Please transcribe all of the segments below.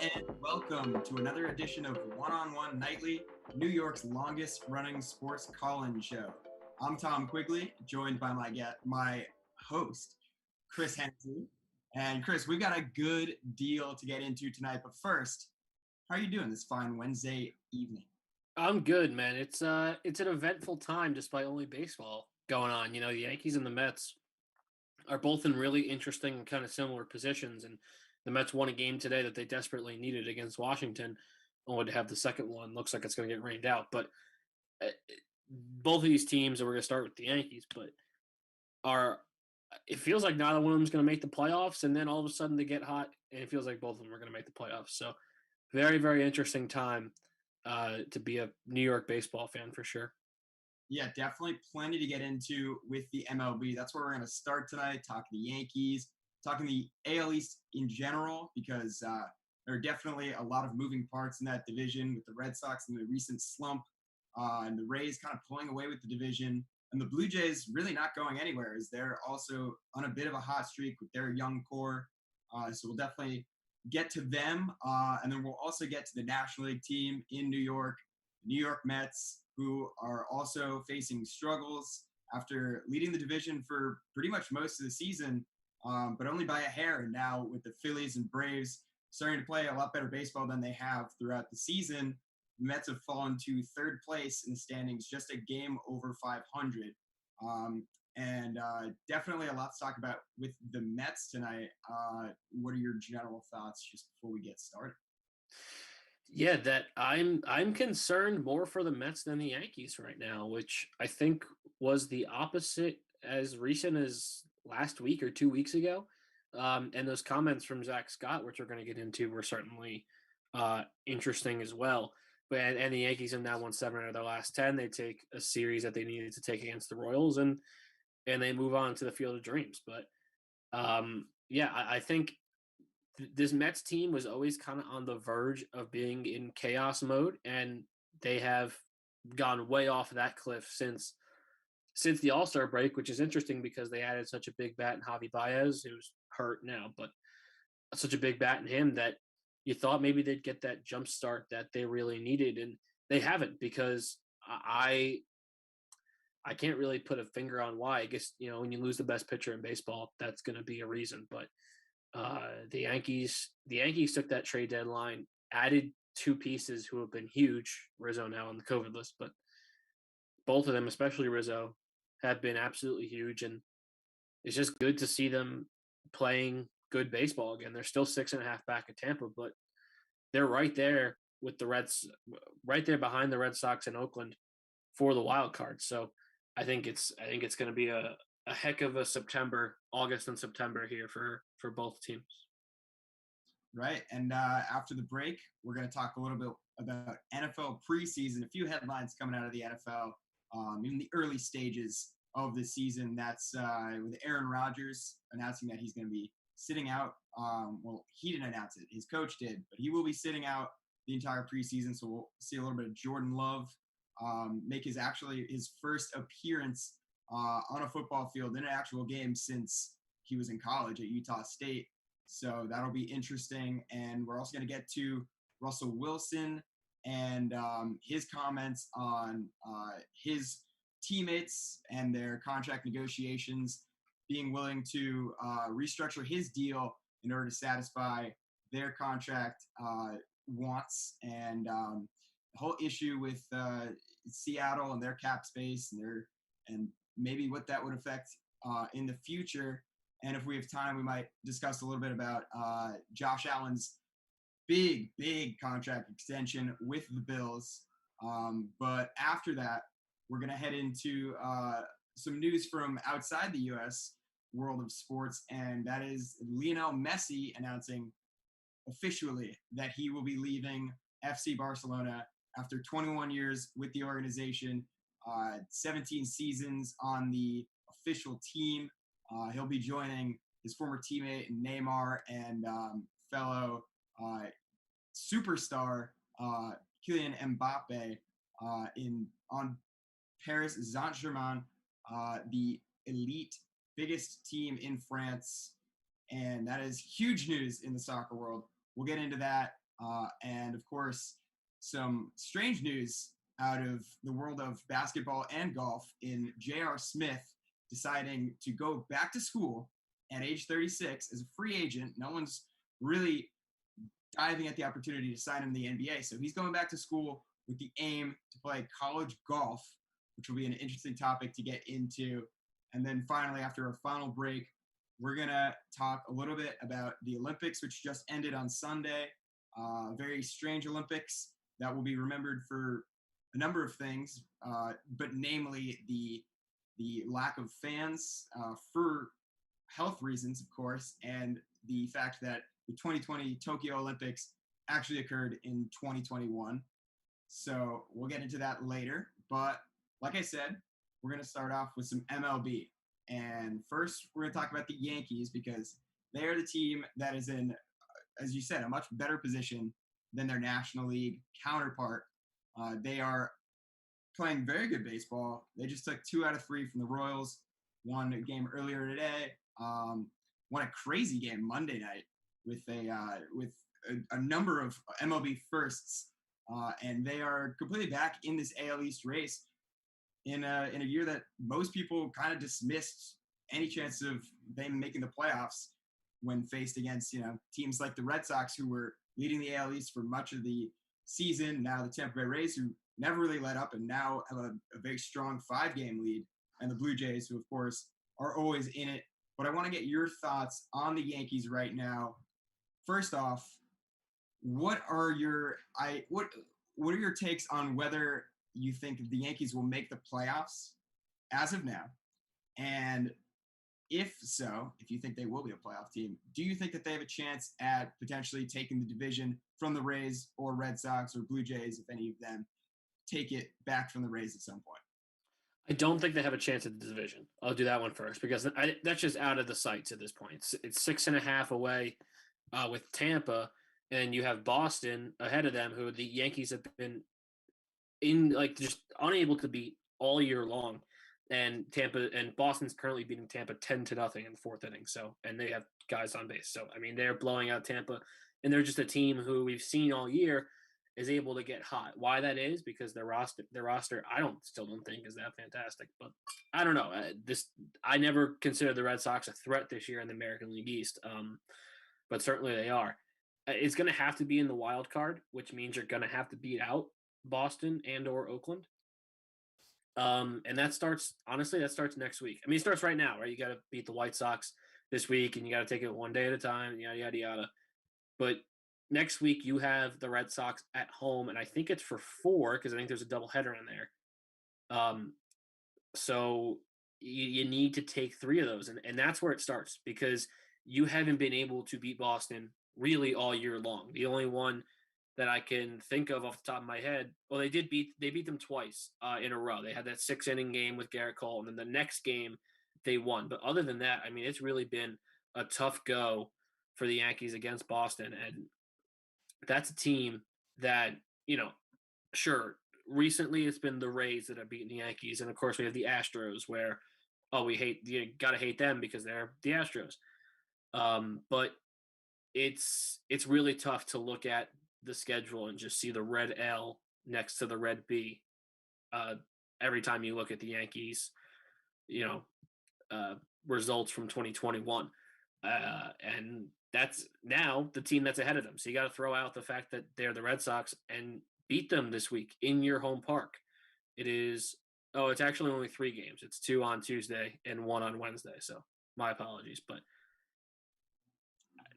and welcome to another edition of One on One Nightly, New York's longest running sports call-in show. I'm Tom Quigley, joined by my host, Chris Hensley. And Chris, we've got a good deal to get into tonight. But first, how are you doing this fine Wednesday evening? I'm good, man. It's an eventful time despite only baseball going on. You know, the Yankees and the Mets are both in really interesting and kind of similar positions, and the Mets won a game today that they desperately needed against Washington, only to have the second one. Looks like it's going to get rained out, but uh, both of these teams, and we're going to start with the Yankees, but are it feels like neither one of them is going to make the playoffs, and then all of a sudden they get hot, and it feels like both of them are going to make the playoffs. So very, very interesting time to be a New York baseball fan for sure. Yeah, definitely plenty to get into with the MLB. That's where we're going to start tonight, talking the Yankees, talking the AL East in general, because there are definitely a lot of moving parts in that division with the Red Sox and the recent slump, and the Rays kind of pulling away with the division, and the Blue Jays really not going anywhere as they're also on a bit of a hot streak with their young core. So we'll definitely get to them, and then we'll also get to the National League team in New York, New York Mets, who are also facing struggles after leading the division for pretty much most of the season, but only by a hair. And now with the Phillies and Braves starting to play a lot better baseball than they have throughout the season, the Mets have fallen to third place in the standings, just a game over 500. And definitely a lot to talk about with the Mets tonight. What are your general thoughts just before we get started? Yeah, that I'm concerned more for the Mets than the Yankees right now, which I think was the opposite as recent as last week or 2 weeks ago. And those comments from Zach Scott, which we're going to get into, were certainly interesting as well. But and the Yankees have now won 7 out of their last 10. They take a series that they needed to take against the Royals, and they move on to the Field of Dreams. But yeah, I think this Mets team was always kind of on the verge of being in chaos mode, and they have gone way off that cliff since the All-Star break, which is interesting because they added such a big bat in Javi Baez, who's hurt now, but such a big bat in him that you thought maybe they'd get that jump start that they really needed, and they haven't, because I can't really put a finger on why. I guess, when you lose the best pitcher in baseball, that's going to be a reason. But the Yankees took that trade deadline, added two pieces who have been huge. Rizzo now on the COVID list, but both of them, especially Rizzo, have been absolutely huge, and it's just good to see them playing good baseball again. They're still 6.5 back at Tampa, but they're right there with the Reds, right there behind the Red Sox in Oakland for the wild card. So I think it's going to be a heck of a August and September here for both teams. Right. And after the break, we're going to talk a little bit about NFL preseason, a few headlines coming out of the NFL, in the early stages of the season. That's with Aaron Rodgers announcing that he's going to be sitting out. Well, he didn't announce it. His coach did, but he will be sitting out the entire preseason. So we'll see a little bit of Jordan Love make his first appearance on a football field in an actual game since he was in college at Utah State. So that'll be interesting. And we're also going to get to Russell Wilson and his comments on his teammates and their contract negotiations, being willing to restructure his deal in order to satisfy their contract wants, and the whole issue with Seattle and their cap space and maybe what that would affect in the future. And if we have time, we might discuss a little bit about Josh Allen's big contract extension with the Bills. But after that, we're going to head into some news from outside the U.S. world of sports, and that is Lionel Messi announcing officially that he will be leaving FC Barcelona after 21 years with the organization, 17 seasons on the official team. He'll be joining his former teammate Neymar and fellow superstar Kylian Mbappe on Paris Saint-Germain, the elite, biggest team in France, and that is huge news in the soccer world. We'll get into that And of course, some strange news out of the world of basketball and golf in J.R. Smith deciding to go back to school at age 36 as a free agent. No one's really diving at the opportunity to sign him in the NBA. So he's going back to school with the aim to play college golf, which will be an interesting topic to get into. And then finally, after our final break, we're going to talk a little bit about the Olympics, which just ended on Sunday. Very strange Olympics that will be remembered for a number of things, but namely the lack of fans for health reasons, of course, and the fact that the 2020 Tokyo Olympics actually occurred in 2021. So we'll get into that later. But like I said, we're going to start off with some MLB. And first, we're going to talk about the Yankees because they are the team that is in, as you said, a much better position than their National League counterpart. They are playing very good baseball. They just took 2 out of 3 from the Royals, won a game earlier today, won a crazy game Monday night with a number of MLB firsts, and they are completely back in this AL East race in a year that most people kind of dismissed any chance of them making the playoffs when faced against teams like the Red Sox, who were leading the AL East for much of the season. Now the Tampa Bay Rays, who never really let up and now have a very strong 5-game lead, and the Blue Jays, who of course are always in it. But I want to get your thoughts on the Yankees right now. First off, what are your takes on whether you think the Yankees will make the playoffs as of now? And if so, if you think they will be a playoff team, do you think that they have a chance at potentially taking the division from the Rays or Red Sox or Blue Jays, if any of them take it back from the Rays at some point? I don't think they have a chance at the division. I'll do that one first because that's just out of the sights at this point. It's 6.5 away with Tampa, and you have Boston ahead of them, who the Yankees have been just unable to beat all year long. And Boston's currently beating Tampa 10-0 in the 4th inning. So, and they have guys on base. So, I mean, they're blowing out Tampa, and they're just a team who we've seen all year is able to get hot. Why that is? Because their roster, still don't think is that fantastic. But I don't know. I never considered the Red Sox a threat this year in the American League East, but certainly they are. It's going to have to be in the wild card, which means you're going to have to beat out Boston and or Oakland. And that starts next week. I mean, it starts right now, right? You got to beat the White Sox this week, and you got to take it one day at a time, yada, yada, yada. But next week you have the Red Sox at home, and I think it's for 4 because I think there's a doubleheader in there. So you need to take 3 of those, and that's where it starts because you haven't been able to beat Boston really all year long. The only one that I can think of off the top of my head, well, they beat them twice in a row. They had that 6-inning game with Garrett Cole, and then the next game they won. But other than that, I mean, it's really been a tough go for the Yankees against Boston, and that's a team that, sure, recently it's been the Rays that have beaten the Yankees, and of course we have the Astros where, you gotta hate them because they're the Astros. But it's really tough to look at the schedule and just see the red L next to the red B every time you look at the Yankees, results from 2021. And that's now the team that's ahead of them. So you got to throw out the fact that they're the Red Sox and beat them this week in your home park. It's actually only 3 games. It's 2 on Tuesday and 1 on Wednesday. So my apologies, but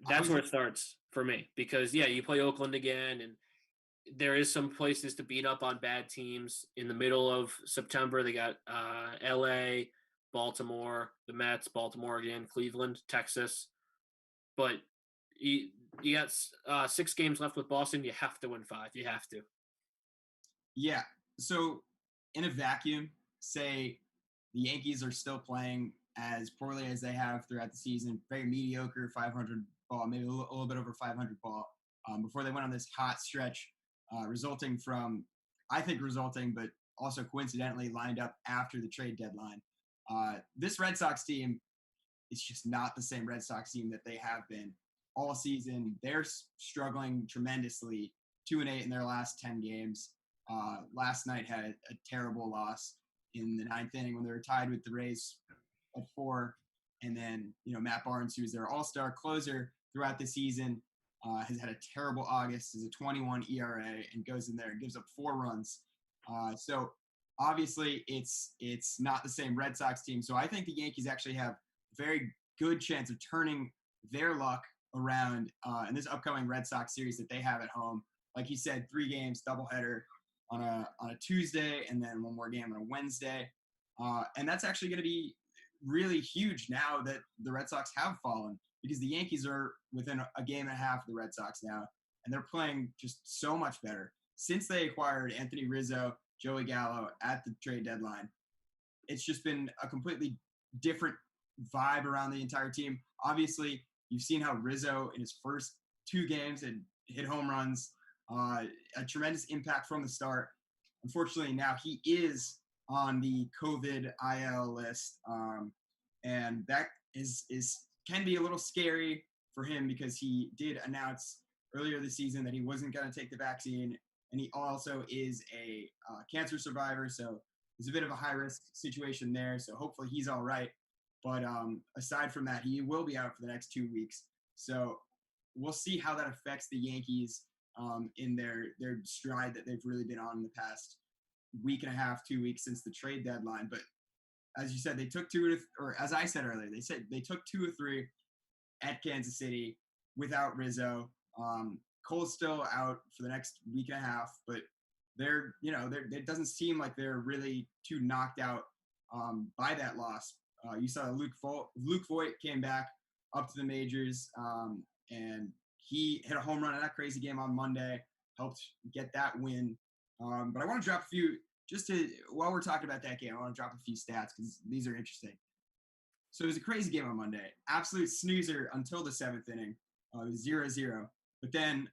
that's where it starts for me because you play Oakland again, and there is some places to beat up on bad teams in the middle of September. They got LA, Baltimore, the Mets, Baltimore again, Cleveland, Texas. But you got 6 games left with Boston. You have to win 5. You have to. Yeah. So in a vacuum, say the Yankees are still playing as poorly as they have throughout the season, very mediocre 500 ball, maybe a little bit over 500 ball, before they went on this hot stretch, resulting, but also coincidentally lined up after the trade deadline. This Red Sox team is just not the same Red Sox team that they have been all season. They're struggling tremendously. 2-8 in their last 10 games. Last night had a terrible loss in the ninth inning when they were tied with the Rays at 4. And then, Matt Barnes, who's their all-star closer throughout the season, has had a terrible August, is a 21 ERA, and goes in there and gives up 4 runs. So obviously it's not the same Red Sox team. So I think the Yankees actually have a very good chance of turning their luck around in this upcoming Red Sox series that they have at home. Like you said, 3 games, doubleheader on a Tuesday, and then 1 more game on a Wednesday. And that's actually going to be really huge now that the Red Sox have fallen, because the Yankees are within a game and a half of the Red Sox now, and they're playing just so much better. Since they acquired Anthony Rizzo, Joey Gallo at the trade deadline, it's just been a completely different vibe around the entire team. Obviously, you've seen how Rizzo in his first 2 games had hit home runs, a tremendous impact from the start. Unfortunately, now he is on the COVID IL list, and that can be a little scary for him, because he did announce earlier this season that he wasn't going to take the vaccine, and he also is a cancer survivor, so it's a bit of a high-risk situation there, so hopefully he's all right. But aside from that, he will be out for the next 2 weeks, so we'll see how that affects the Yankees in their stride that they've really been on in the past week and a half, 2 weeks since the trade deadline. But as you said, they took or as I said earlier, they took 2 or 3 at Kansas City without Rizzo. Cole's still out for the next week and a half, but it doesn't seem like they're really too knocked out by that loss. You saw Luke Voigt came back up to the majors, and he hit a home run in that crazy game on Monday, helped get that win. But I want to drop a few, while we're talking about that game, I want to drop a few stats because these are interesting. So it was a crazy game on Monday. Absolute snoozer until the 7th inning. It was 0-0. But then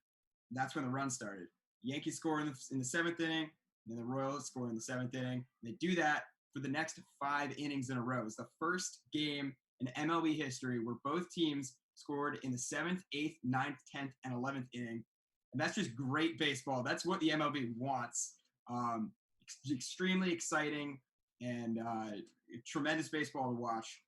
that's when the run started. Yankees score in the 7th inning, and then the Royals score in the 7th inning. They do that for the next 5 innings in a row. It's the first game in MLB history where both teams scored in the 7th, 8th, 9th, 10th, and 11th inning. And that's just great baseball. That's what the MLB wants. Extremely exciting and tremendous baseball to watch.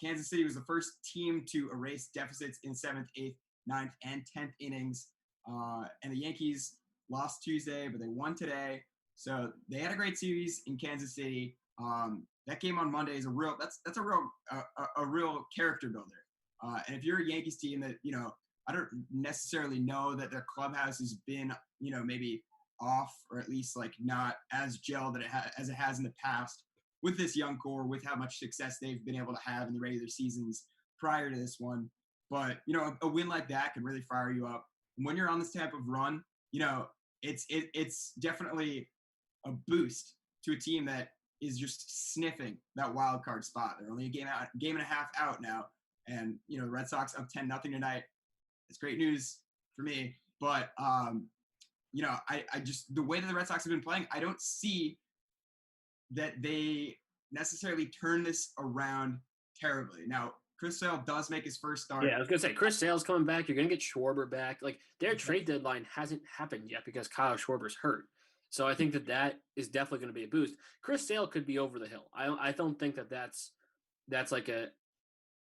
Kansas City was the first team to erase deficits in 7th, 8th, 9th, and 10th innings. And the Yankees lost Tuesday, but they won today. So they had a great series in Kansas City. That game on Monday is a real character builder. And if you're a Yankees team that, I don't necessarily know that their clubhouse has been, maybe off, or at least like not as gelled as it has in the past with this young core, with how much success they've been able to have in the regular seasons prior to this one. But, a win like that can really fire you up. And when you're on this type of run, it's definitely a boost to a team that is just sniffing that wild card spot. They're only a game and a half out now. And, the Red Sox up 10-0 tonight. It's great news for me. But, I just, the way that the Red Sox have been playing, I don't see that they necessarily turn this around terribly. Now, Chris Sale does make his first start. Yeah, I was going to say, Chris Sale's coming back. You're going to get Schwarber back. Like, their trade deadline hasn't happened yet because Kyle Schwarber's hurt. So I think that is definitely going to be a boost. Chris Sale could be over the hill. I don't think that's like a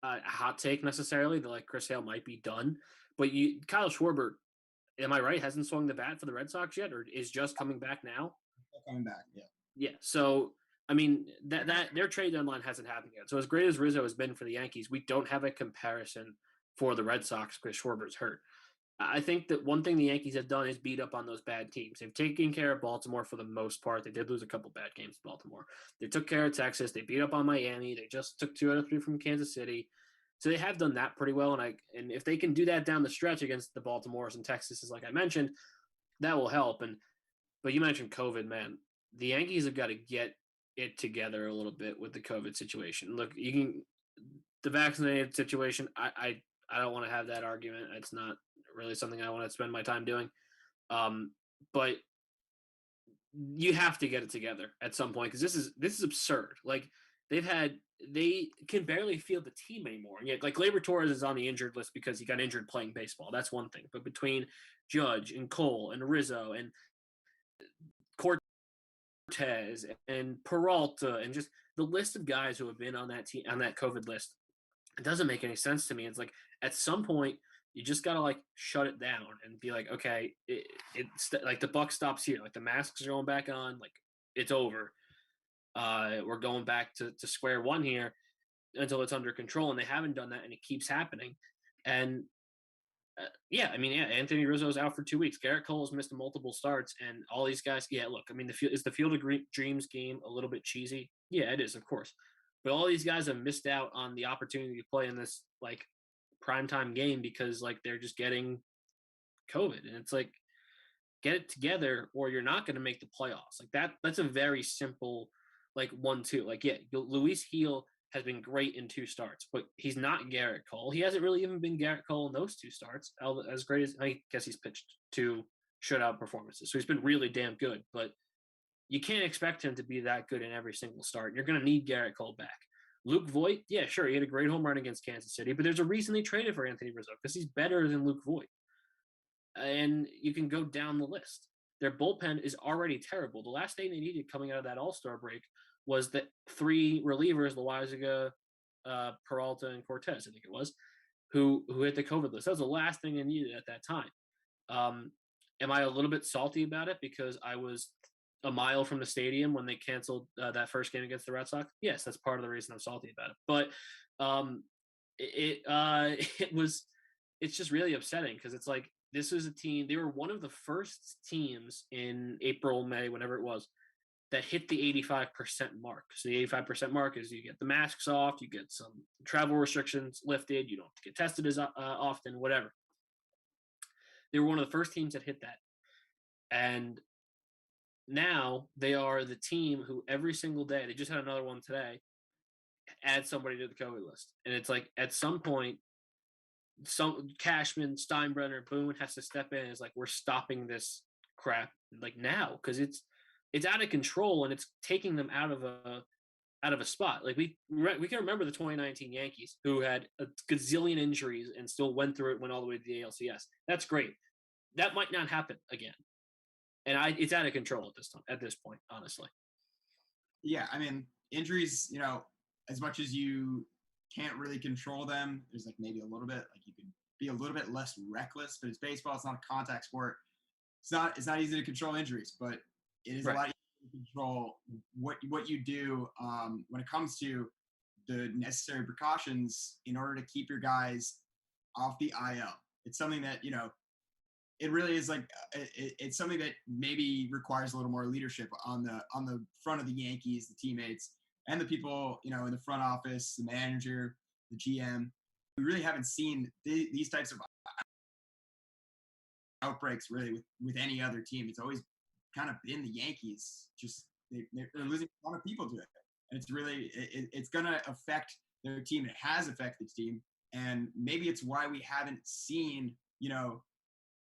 hot take necessarily, that like Chris Sale might be done. But Kyle Schwarber, am I right, hasn't swung the bat for the Red Sox yet, or is just coming back now? Coming back, yeah. Yeah, so I mean that their trade deadline hasn't happened yet. So as great as Rizzo has been for the Yankees, we don't have a comparison for the Red Sox because Schwarber's hurt. I think that one thing the Yankees have done is beat up on those bad teams. They've taken care of Baltimore for the most part. They did lose a couple bad games to Baltimore. They took care of Texas. They beat up on Miami. They just took 2 out of 3 from Kansas City. So they have done that pretty well. And if they can do that down the stretch against the Baltimores and Texas, like I mentioned, that will help. But you mentioned COVID, man. The Yankees have got to get it together a little bit with the COVID situation. Look, the vaccinated situation, I don't want to have that argument. It's not really something I want to spend my time doing. But you have to get it together at some point, because this is absurd. Like, they can barely field the team anymore. And yet, like Gleyber Torres is on the injured list because he got injured playing baseball. That's one thing. But between Judge and Cole and Rizzo and Cortez and Peralta and just the list of guys who have been on that team on that COVID list, it doesn't make any sense to me. It's like at some point you just gotta like shut it down and be like, okay, it's like the buck stops here. Like the masks are going back on. Like it's over. We're going back to square one here until it's under control, and they haven't done that, and it keeps happening. And Anthony Rizzo's out for 2 weeks. Garrett Cole has missed multiple starts, and all these guys. Yeah, look, I mean, is the Field of Dreams game a little bit cheesy? Yeah, it is, of course. But all these guys have missed out on the opportunity to play in this like primetime game because like they're just getting COVID, and it's like get it together, or you're not going to make the playoffs. Like that's a very simple like 1-2. Like Luis Gil has been great in 2 starts, but he's not Garrett Cole. He hasn't really even been Garrett Cole in those 2 starts. As great as I guess he's pitched 2 shutout performances, so he's been really damn good. But you can't expect him to be that good in every single start. You're going to need Garrett Cole back. Luke Voit, yeah, sure, he had a great home run against Kansas City, but there's a reason they traded for Anthony Rizzo because he's better than Luke Voit. And you can go down the list. Their bullpen is already terrible. The last thing they needed coming out of that All-Star break was the 3 relievers, Loaizaga, Peralta, and Cortez, I think it was, who hit the COVID list. That was the last thing they needed at that time. Am I a little bit salty about it because I was a mile from the stadium when they canceled that first game against the Red Sox? Yes, that's part of the reason I'm salty about it. But it's just really upsetting because it's like this was a team. They were one of the first teams in April, May, whenever it was, that hit the 85% mark. So the 85% mark is you get the masks off, you get some travel restrictions lifted, you don't get tested as often, whatever. They were one of the first teams that hit that. And now they are the team who every single day, they just had another one today, add somebody to the COVID list. And it's like at some point, some Cashman, Steinbrenner, Boone has to step in. It's like we're stopping this crap like now because it's out of control and it's taking them out of a spot. Like we can remember the 2019 Yankees who had a gazillion injuries and still went through it, went all the way to the ALCS. That's great. That might not happen again. And it's out of control at this point, honestly. Yeah, I mean, injuries, as much as you can't really control them, there's like maybe a little bit, like you could be a little bit less reckless, but it's baseball, it's not a contact sport. It's not easy to control injuries, but it is right. A lot easier to control what you do when it comes to the necessary precautions in order to keep your guys off the IL. It's something that, it really is like it's something that maybe requires a little more leadership on the front of the Yankees, the teammates, and the people in the front office, the manager, the GM. We really haven't seen these types of outbreaks really with any other team. It's always kind of been the Yankees. Just they're losing a lot of people to it, and it's really it's going to affect their team. It has affected the team, and maybe it's why we haven't seen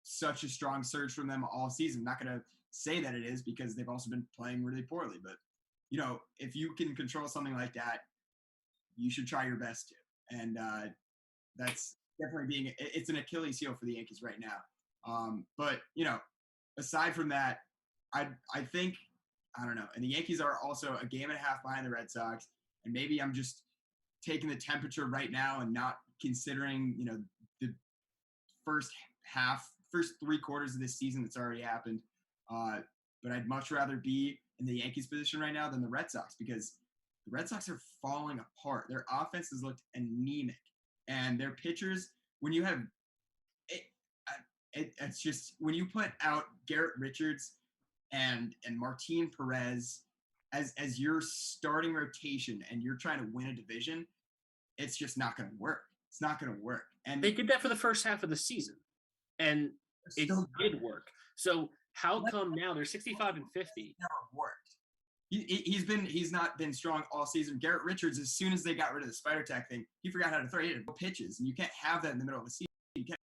such a strong surge from them all season. I'm not going to say that it is because they've also been playing really poorly, but if you can control something like that, you should try your best to. And that's definitely it's an Achilles heel for the Yankees right now. But aside from that, I think, I don't know. And the Yankees are also a game and a half behind the Red Sox. And maybe I'm just taking the temperature right now and not considering, the first 3 quarters of this season that's already happened. But I'd much rather be in the Yankees position right now than the Red Sox because the Red Sox are falling apart. Their offense has looked anemic. And their pitchers, when you have it's just when you put out Garrett Richards and Martin Perez as your starting rotation and you're trying to win a division, it's just not going to work. It's not going to work. And they did that for the first half of the season, and it did work. So how come now they're 65 and 50? Never worked. He's not been strong all season. Garrett Richards, as soon as they got rid of the spider tack thing, he forgot how to throw. He had pitches, and you can't have that in the middle of a season. You can't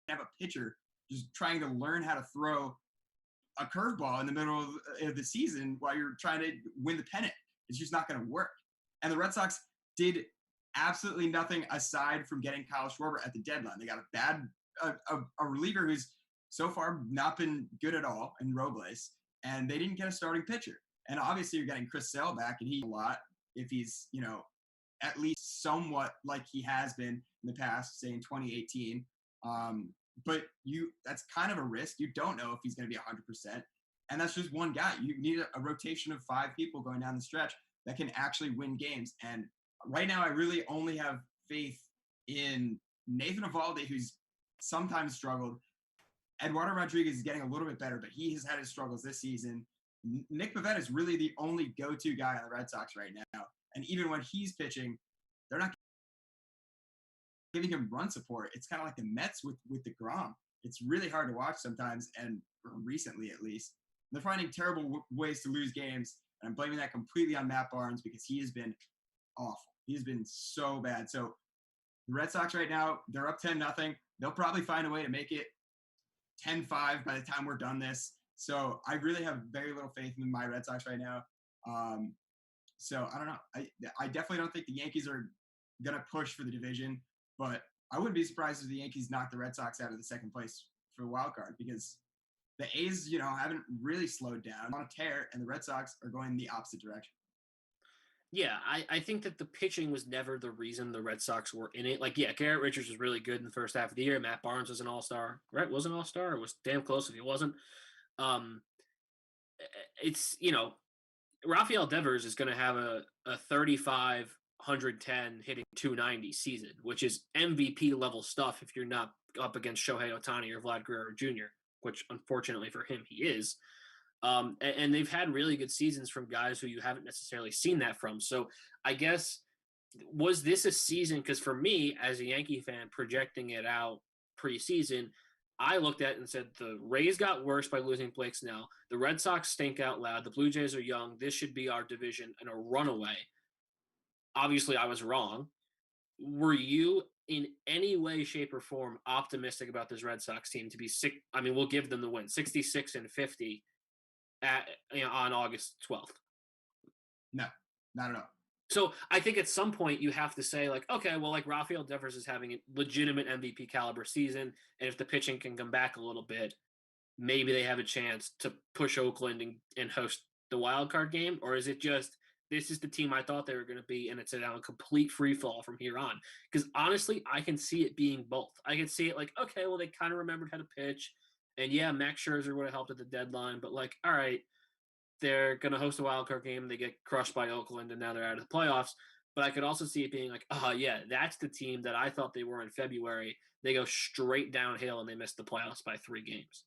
have a pitcher just trying to learn how to throw a curveball in the middle of the season while you're trying to win the pennant. It's just not going to work. And the Red Sox did absolutely nothing aside from getting Kyle Schwarber at the deadline. They got a reliever who's so far not been good at all in Robles, and they didn't get a starting pitcher. And obviously you're getting Chris Sale back, and he's a lot if he's, at least somewhat like he has been in the past, say in 2018. But that's kind of a risk. You don't know if he's going to be 100%. And that's just one guy. You need a rotation of 5 people going down the stretch that can actually win games. And right now I really only have faith in Nathan Eovaldi, who's sometimes struggled. Eduardo Rodriguez is getting a little bit better, but he has had his struggles this season. Nick Pivetta is really the only go-to guy on the Red Sox right now. And even when he's pitching, they're not giving him run support. It's kind of like the Mets with DeGrom. It's really hard to watch sometimes, and recently at least. They're finding terrible ways to lose games, and I'm blaming that completely on Matt Barnes because he has been awful. He's been so bad. So the Red Sox right now, they're up 10-0. They'll probably find a way to make it 10-5 by the time we're done this. So I really have very little faith in my Red Sox right now. So I don't know. I definitely don't think the Yankees are going to push for the division, but I wouldn't be surprised if the Yankees knock the Red Sox out of the second place for the wild card because the A's, haven't really slowed down on a tear, and the Red Sox are going the opposite direction. Yeah, I think that the pitching was never the reason the Red Sox were in it. Like, yeah, Garrett Richards was really good in the first half of the year. Matt Barnes was an all-star. Right? Was an all-star? Or was damn close if he wasn't. It's, Rafael Devers is going to have a 35, 110 hitting 290 season, which is MVP level stuff if you're not up against Shohei Ohtani or Vlad Guerrero Jr., which unfortunately for him he is. And they've had really good seasons from guys who you haven't necessarily seen that from. So I guess, was this a season? Because for me, as a Yankee fan, projecting it out preseason, I looked at it and said the Rays got worse by losing Blake Snell. The Red Sox stink out loud. The Blue Jays are young. This should be our division and a runaway. Obviously, I was wrong. Were you in any way, shape, or form optimistic about this Red Sox team to be sick? I mean, we'll give them the win, 66-50 on August 12th. No, not at all. So I think at some point you have to say, like, okay, well, like Rafael Devers is having a legitimate MVP caliber season, and if the pitching can come back a little bit, maybe they have a chance to push Oakland and host the wild card game, or is it just this is the team I thought they were going to be, and it's a complete free fall from here on? Because honestly, I can see it being both. I can see it like, okay, well, they kind of remembered how to pitch, and yeah, Max Scherzer would have helped at the deadline, but like, all right, they're going to host a wild card game. They get crushed by Oakland, and now they're out of the playoffs. But I could also see it being like, oh, yeah, that's the team that I thought they were in February. They go straight downhill, and they miss the playoffs by 3 games.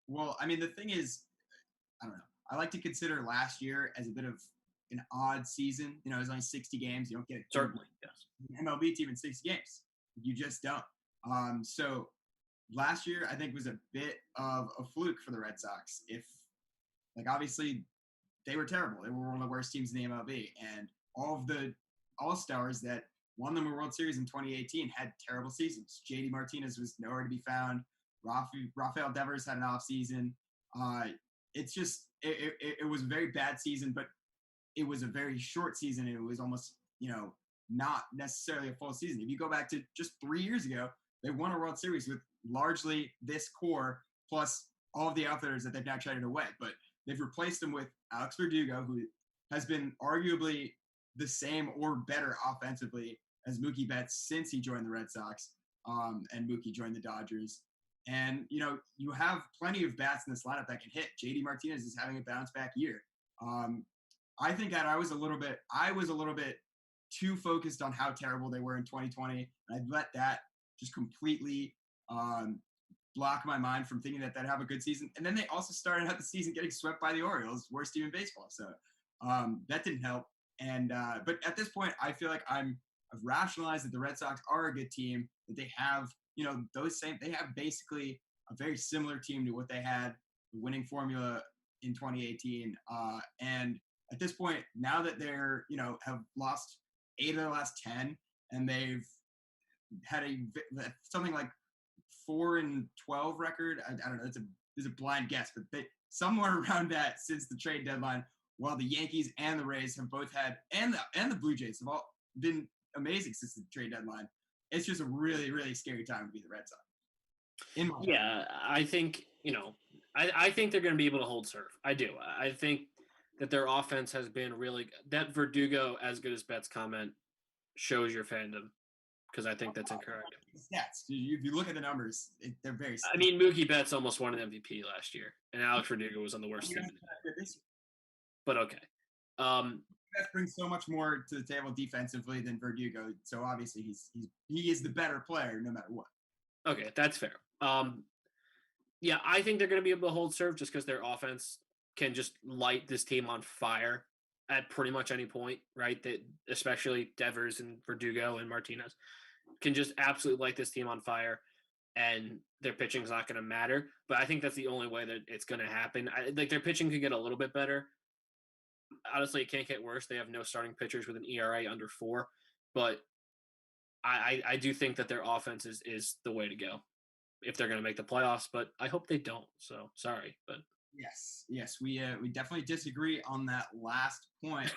Well, I mean, the thing is, I don't know. I like to consider last year as a bit of an odd season. It was only 60 games. You don't get certainly yes. MLB team in 60 games. You just don't. So last year, I think, was a bit of a fluke for the Red Sox. Obviously, they were terrible. They were one of the worst teams in the MLB. And all of the All-Stars that won them a World Series in 2018 had terrible seasons. JD Martinez was nowhere to be found. Rafael Devers had an off season. It's just it was a very bad season, but it was a very short season. It was almost not necessarily a full season. If you go back to just 3 years ago, they won a World Series with largely this core plus all of the outfielders that they've now traded away. But they've replaced them with Alex Verdugo, who has been arguably the same or better offensively as Mookie Betts since he joined the Red Sox, and Mookie joined the Dodgers. And, you have plenty of bats in this lineup that can hit. JD Martinez is having a bounce back year. I think that I was a little bit too focused on how terrible they were in 2020. And I let that just completely block my mind from thinking that they'd have a good season. And then they also started out the season getting swept by the Orioles, worst team in baseball. So that didn't help. And but at this point, I feel like I've rationalized that the Red Sox are a good team, that they have, they have basically a very similar team to what they had, the winning formula in 2018. And at this point, now that they're, have lost 8 of their last 10, and they've had something like 4-12 record. I don't know. It's a blind guess, but somewhere around that since the trade deadline, while the Yankees and the Rays have both had, and the Blue Jays have all been amazing since the trade deadline. It's just a really, really scary time to be the Red Sox. Yeah, I think, I think they're going to be able to hold serve. I do. I think that their offense has been really good. That Verdugo as good as Betts comment shows your fandom, because I think that's incorrect. Stats. If you look at the numbers, they're very. I mean, Mookie Betts almost won an MVP last year, and Alex Verdugo was on the worst team. But okay. Betts brings so much more to the table defensively than Verdugo, so obviously he is the better player no matter what. Okay, that's fair. Yeah, I think they're going to be able to hold serve just because their offense can just light this team on fire at pretty much any point, right? That especially Devers and Verdugo and Martinez can just absolutely light this team on fire, and their pitching is not going to matter. But I think that's the only way that it's going to happen. Like their pitching could get a little bit better. Honestly, it can't get worse. They have no starting pitchers with an ERA under 4, but I do think that their offense is the way to go if they're going to make the playoffs. But I hope they don't. So sorry, but yes, we definitely disagree on that last point.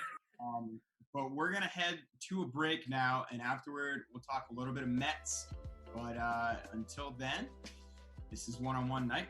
But we're gonna head to a break now, and afterward we'll talk a little bit of Mets. But until then, this is One-on-One Night.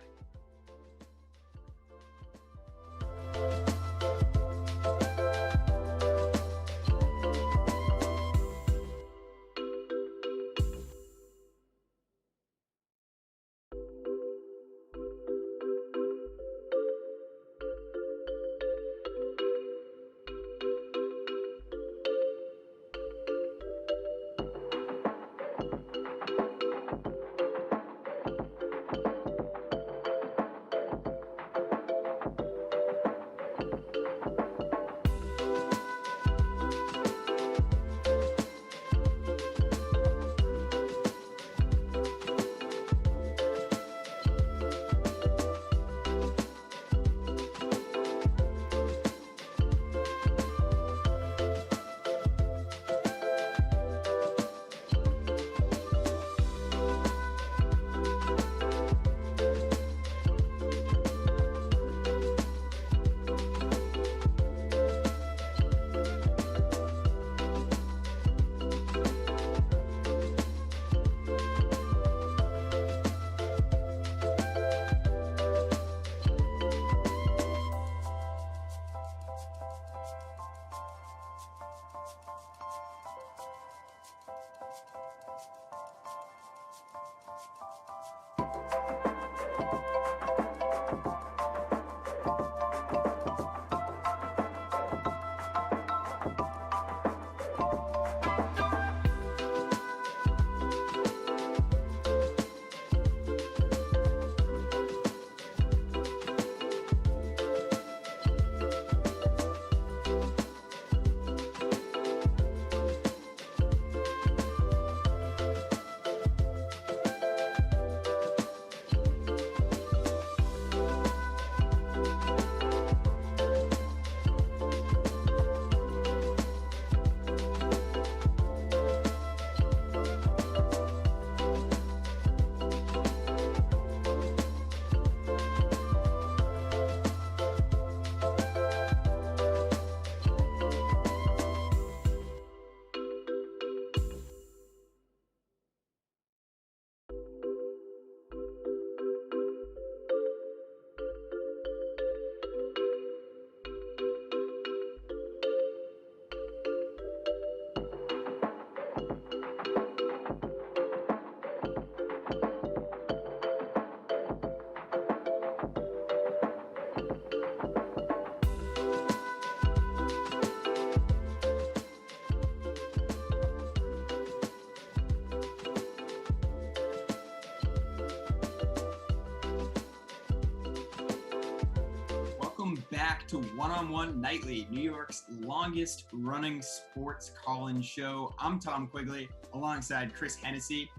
Back to One-on-One Nightly, New York's longest running sports call-in show. I'm Tom Quigley alongside Chris Hennessy.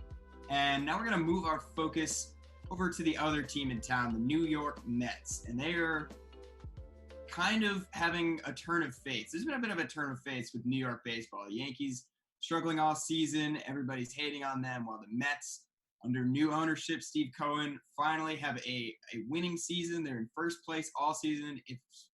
And now we're going to move our focus over to the other team in town, the New York Mets. And they are kind of having a turn of fates. There's been a bit of a turn of fates with New York baseball. The Yankees struggling all season. Everybody's hating on them, while the Mets under new ownership, Steve Cohen, finally have a winning season. They're in first place all season,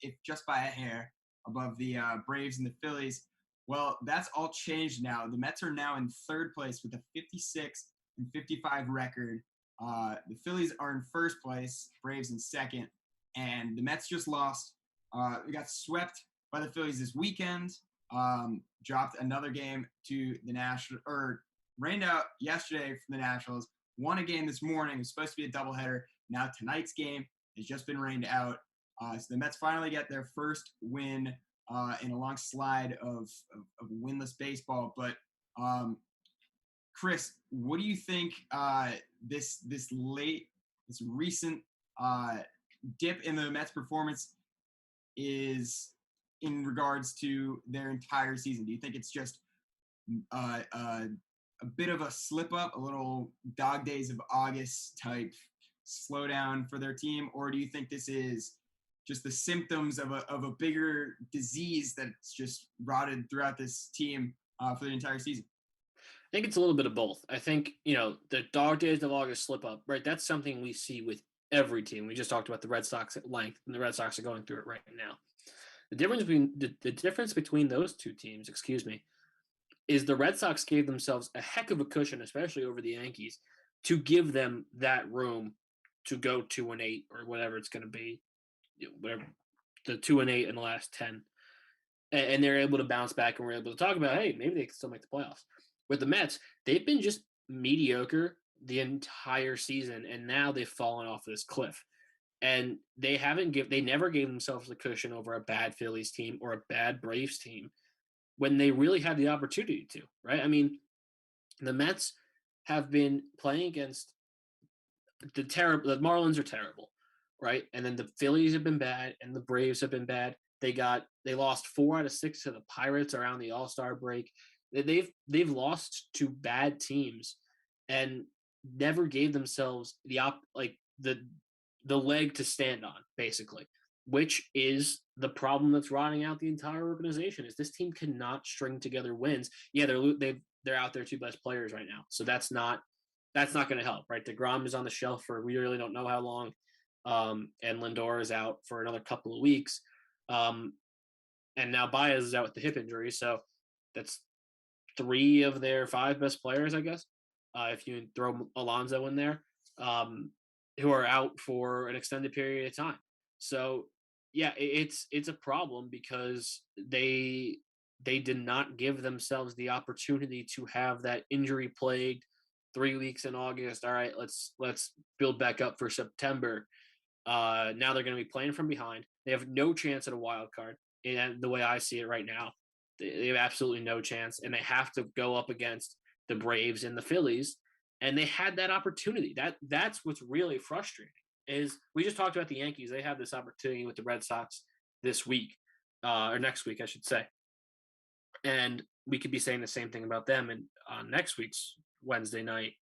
if just by a hair, above the Braves and the Phillies. Well, that's all changed now. The Mets are now in third place with a 56-55 record. The Phillies are in first place, Braves in second, and the Mets just lost. We got swept by the Phillies this weekend. Dropped another game to the National, or rained out yesterday from the Nationals. Won a game this morning. It was supposed to be a doubleheader. Now tonight's game has just been rained out. So the Mets finally get their first win in a long slide of winless baseball. But Chris, what do you think this recent dip in the Mets performance is in regards to their entire season? Do you think it's just a bit of a slip up, a little dog days of August type slowdown for their team, or do you think this is just the symptoms of a bigger disease that's just rotted throughout this team for the entire season? I think it's a little bit of both. I think, the dog days of August slip up, right? That's something we see with every team. We just talked about the Red Sox at length, and the Red Sox are going through it right now. The difference between those two teams, is the Red Sox gave themselves a heck of a cushion, especially over the Yankees, to give them that room to go 2-8 or whatever it's going to be, whatever the 2-8 in the last 10, and they're able to bounce back, and we're able to talk about, hey, maybe they can still make the playoffs. With the Mets, they've been just mediocre the entire season, and now they've fallen off this cliff. And they never gave themselves the cushion over a bad Phillies team or a bad Braves team when they really had the opportunity to, right? I mean, the Mets have been playing against the Marlins are terrible, right? And then the Phillies have been bad, and the Braves have been bad. They lost 4 out of 6 to the Pirates around the All-Star break. They've lost to bad teams and never gave themselves the leg to stand on, basically, which is the problem that's rotting out the entire organization. Is this team cannot string together wins. Yeah, they're out their 2 best players right now, so that's not going to help, right? DeGrom is on the shelf for we really don't know how long, and Lindor is out for another couple of weeks, and now Baez is out with the hip injury, so that's 3 of their 5 best players, I guess, if you throw Alonso in there, who are out for an extended period of time. So, yeah, it's a problem because they did not give themselves the opportunity to have that injury-plagued 3 weeks in August. All right, let's build back up for September. Now they're going to be playing from behind. They have no chance at a wild card, and the way I see it right now. They have absolutely no chance, and they have to go up against the Braves and the Phillies, and they had that opportunity. That's what's really frustrating. Is we just talked about the Yankees. They have this opportunity with the Red Sox this week, or next week, I should say, and we could be saying the same thing about them on next week's Wednesday night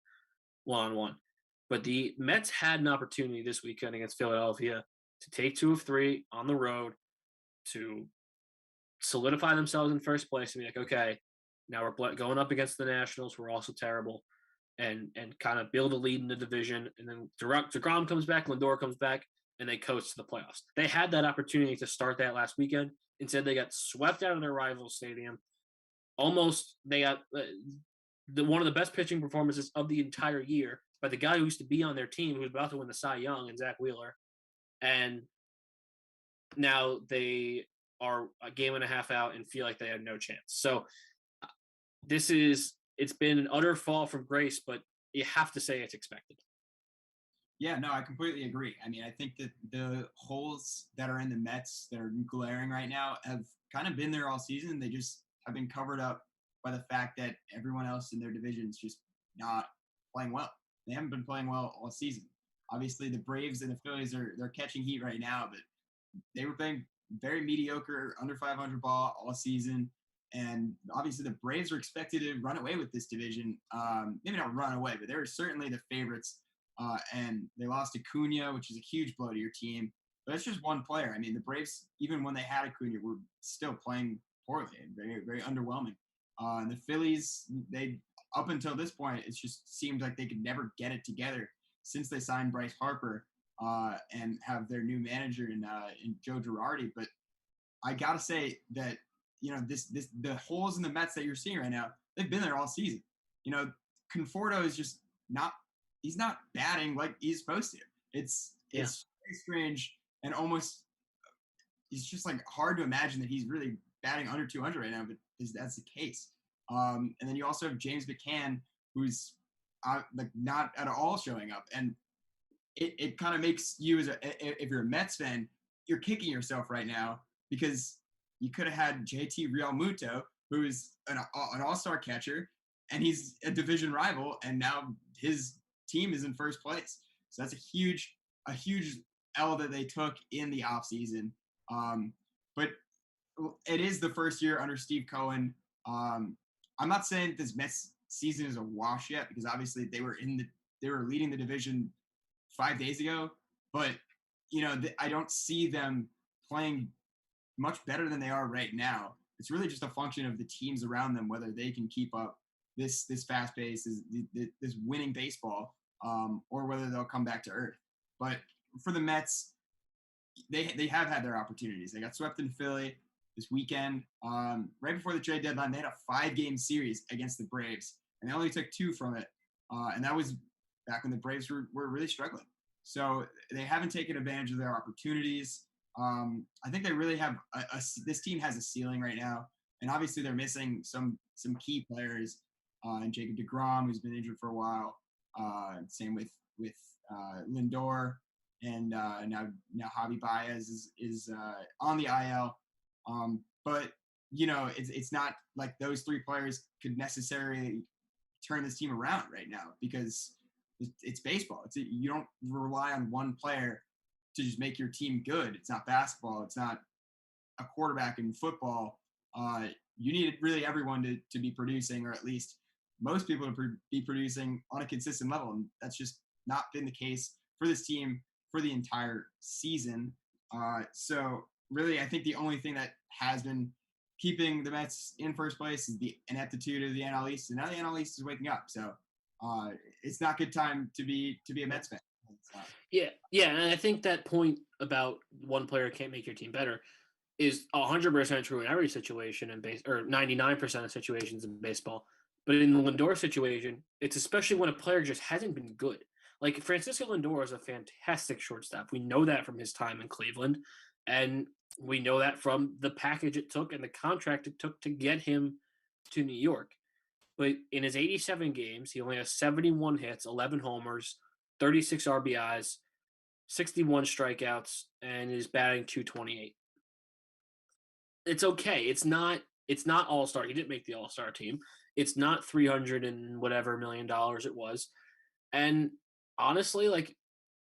one-on-one. But the Mets had an opportunity this weekend against Philadelphia to take 2 of 3 on the road to solidify themselves in first place and be like, okay, now we're going up against the Nationals, who are also terrible, and kind of build a lead in the division. And then DeGrom comes back, Lindor comes back, and they coast to the playoffs. They had that opportunity to start that last weekend. Instead, they got swept out of their rival stadium. Almost, they got one of the best pitching performances of the entire year by the guy who used to be on their team, who was about to win the Cy Young, and Zach Wheeler. And now they are a game and a half out and feel like they have no chance. So it's been an utter fall from grace, but you have to say it's expected. Yeah, no, I completely agree. I mean, I think that the holes that are in the Mets that are glaring right now have kind of been there all season. They just have been covered up by the fact that everyone else in their division is just not playing well. They haven't been playing well all season. Obviously, the Braves and the Phillies they're catching heat right now, but they were playing very mediocre, under 500 ball all season. And obviously the Braves are expected to run away with this division. Maybe not run away, but they're certainly the favorites. And they lost to Acuna, which is a huge blow to your team. But it's just one player. I mean, the Braves, even when they had Acuna, were still playing poorly and very, very underwhelming. And the Phillies, they up until this point, it just seemed like they could never get it together since they signed Bryce Harper and have their new manager in Joe Girardi. But I gotta say that the holes in the Mets that you're seeing right now, they've been there all season. Conforto is just he's not batting like he's supposed to. It's very strange and almost it's just like hard to imagine that he's really batting under 200 right now, but that's the case. And then you also have James McCann, who's like not at all showing up, and it kind of makes you if you're a Mets fan, you're kicking yourself right now because you could have had JT Realmuto, who's an all-star catcher, and he's a division rival, and now his team is in first place. So that's a huge L that they took in the offseason. But it is the first year under Steve Cohen. I'm not saying this Mets season is a wash yet, because obviously they were leading the division 5 days ago, but I don't see them playing much better than they are right now. It's really just a function of the teams around them, whether they can keep up this fast pace, this winning baseball, or whether they'll come back to earth. But for the Mets, they have had their opportunities. They got swept in Philly this weekend. Right before the trade deadline, they had a 5-game series against the Braves, and they only took 2 from it. And that was back when the Braves were really struggling. So they haven't taken advantage of their opportunities. I think they really have this team has a ceiling right now, and obviously they're missing some key players. And Jacob deGrom, who's been injured for a while. Same with Lindor, and now Javi Baez is on the IL. But it's not like those 3 players could necessarily turn this team around right now, because it's baseball. You don't rely on one player to just make your team good. It's not basketball. It's not a quarterback in football. You need really everyone to be producing, or at least most people to be producing on a consistent level. And that's just not been the case for this team for the entire season. So really, I think the only thing that has been keeping the Mets in first place is the ineptitude of the NL East. And now the NL East is waking up. So it's not a good time to be a Mets fan. Yeah, and I think that point about one player can't make your team better is 100% true in every situation in or 99% of situations in baseball. But in the Lindor situation, it's especially when a player just hasn't been good. Like Francisco Lindor is a fantastic shortstop. We know that from his time in Cleveland, and we know that from the package it took and the contract it took to get him to New York. But in his 87 games, he only has 71 hits, 11 homers, 36 RBIs, 61 strikeouts, and is batting .228. It's okay. It's not all-star. He didn't make the all-star team. It's not $300 and whatever $million it was. And honestly, like,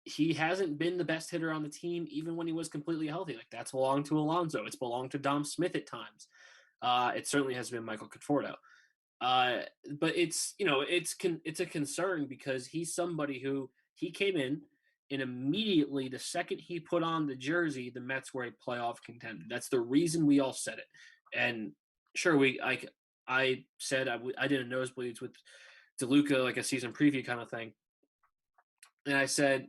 he hasn't been the best hitter on the team even when he was completely healthy. Like, that's belonged to Alonso. It's belonged to Dom Smith at times. It certainly has been Michael Conforto. But it's a concern because he's somebody who he came in and immediately the second he put on the jersey, the Mets were a playoff contender. That's the reason we all said it. And sure, I said I did a nosebleeds with DeLuca, like a season preview kind of thing. And I said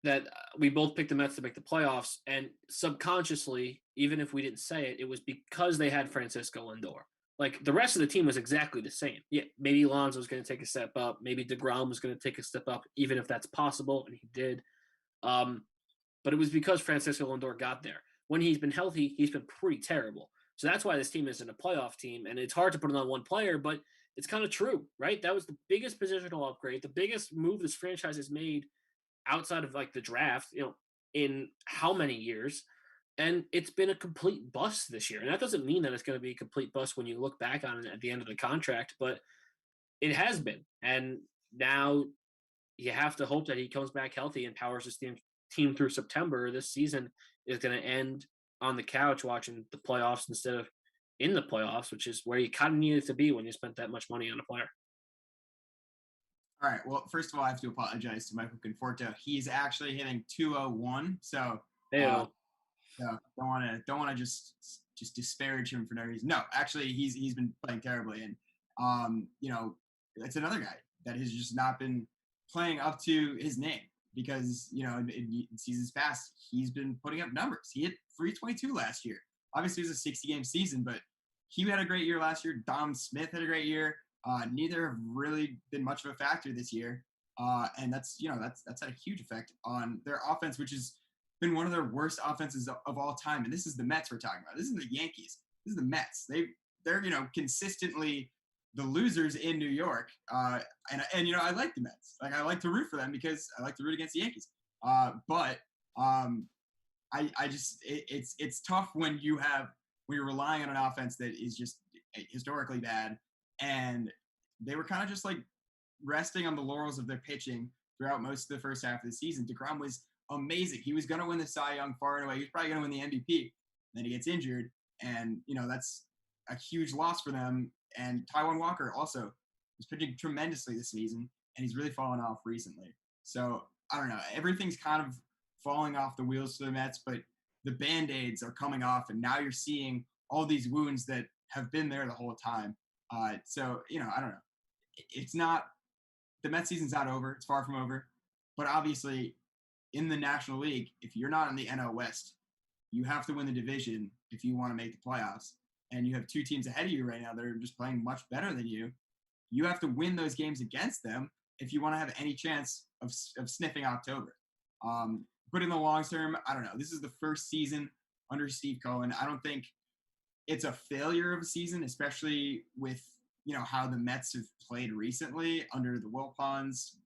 that we both picked the Mets to make the playoffs, and subconsciously, even if we didn't say it, it was because they had Francisco Lindor. Like, the rest of the team was exactly the same. Yeah, maybe Alonso was going to take a step up. Maybe deGrom was going to take a step up, even if that's possible, and he did. But it was because Francisco Lindor got there. When he's been healthy, he's been pretty terrible. So that's why this team isn't a playoff team, and it's hard to put it on one player, but it's kind of true, right? That was the biggest positional upgrade, the biggest move this franchise has made outside of, like, the draft, in how many years? And it's been a complete bust this year. And that doesn't mean that it's going to be a complete bust when you look back on it at the end of the contract, but it has been. And now you have to hope that he comes back healthy and powers this team through September. This season is going to end on the couch watching the playoffs instead of in the playoffs, which is where you kind of needed to be when you spent that much money on a player. All right. Well, first of all, I have to apologize to Michael Conforto. He's actually hitting .201. So don't want to just disparage him for no reason. No, actually, he's been playing terribly, and That's another guy that has just not been playing up to his name because, in seasons past, he's been putting up numbers. He hit 322 last year. Obviously, it was a 60-game season, but he had a great year last year. Dom Smith had a great year. Neither have really been much of a factor this year. And that's had a huge effect on their offense, which has been one of their worst offenses of all time. And this is the Mets we're talking about. This isn't the Yankees. This is the Mets. They're consistently the losers in New York. And I like the Mets. Like, I like to root for them because I like to root against the Yankees. But it's tough when you're relying on an offense that is just historically bad. And they were kind of just like resting on the laurels of their pitching throughout most of the first half of the season. DeGrom was amazing. He was going to win the Cy Young far and away. He was probably going to win the MVP. Then he gets injured. And, that's a huge loss for them. And Taijuan Walker also was pitching tremendously this season, and he's really fallen off recently. So, I don't know. Everything's kind of falling off the wheels for the Mets, but the Band-Aids are coming off, and now you're seeing all these wounds that have been there the whole time. So, I don't know. It's not – the Mets season's not over. It's far from over. But obviously, in the National League, if you're not in the NL West, you have to win the division if you want to make the playoffs. And you have two teams ahead of you right now that are just playing much better than you. You have to win those games against them if you want to have any chance of sniffing October. But in the long term, I don't know. This is the first season under Steve Cohen. I don't think it's a failure of a season, especially with, how the Mets have played recently under the Wilpons.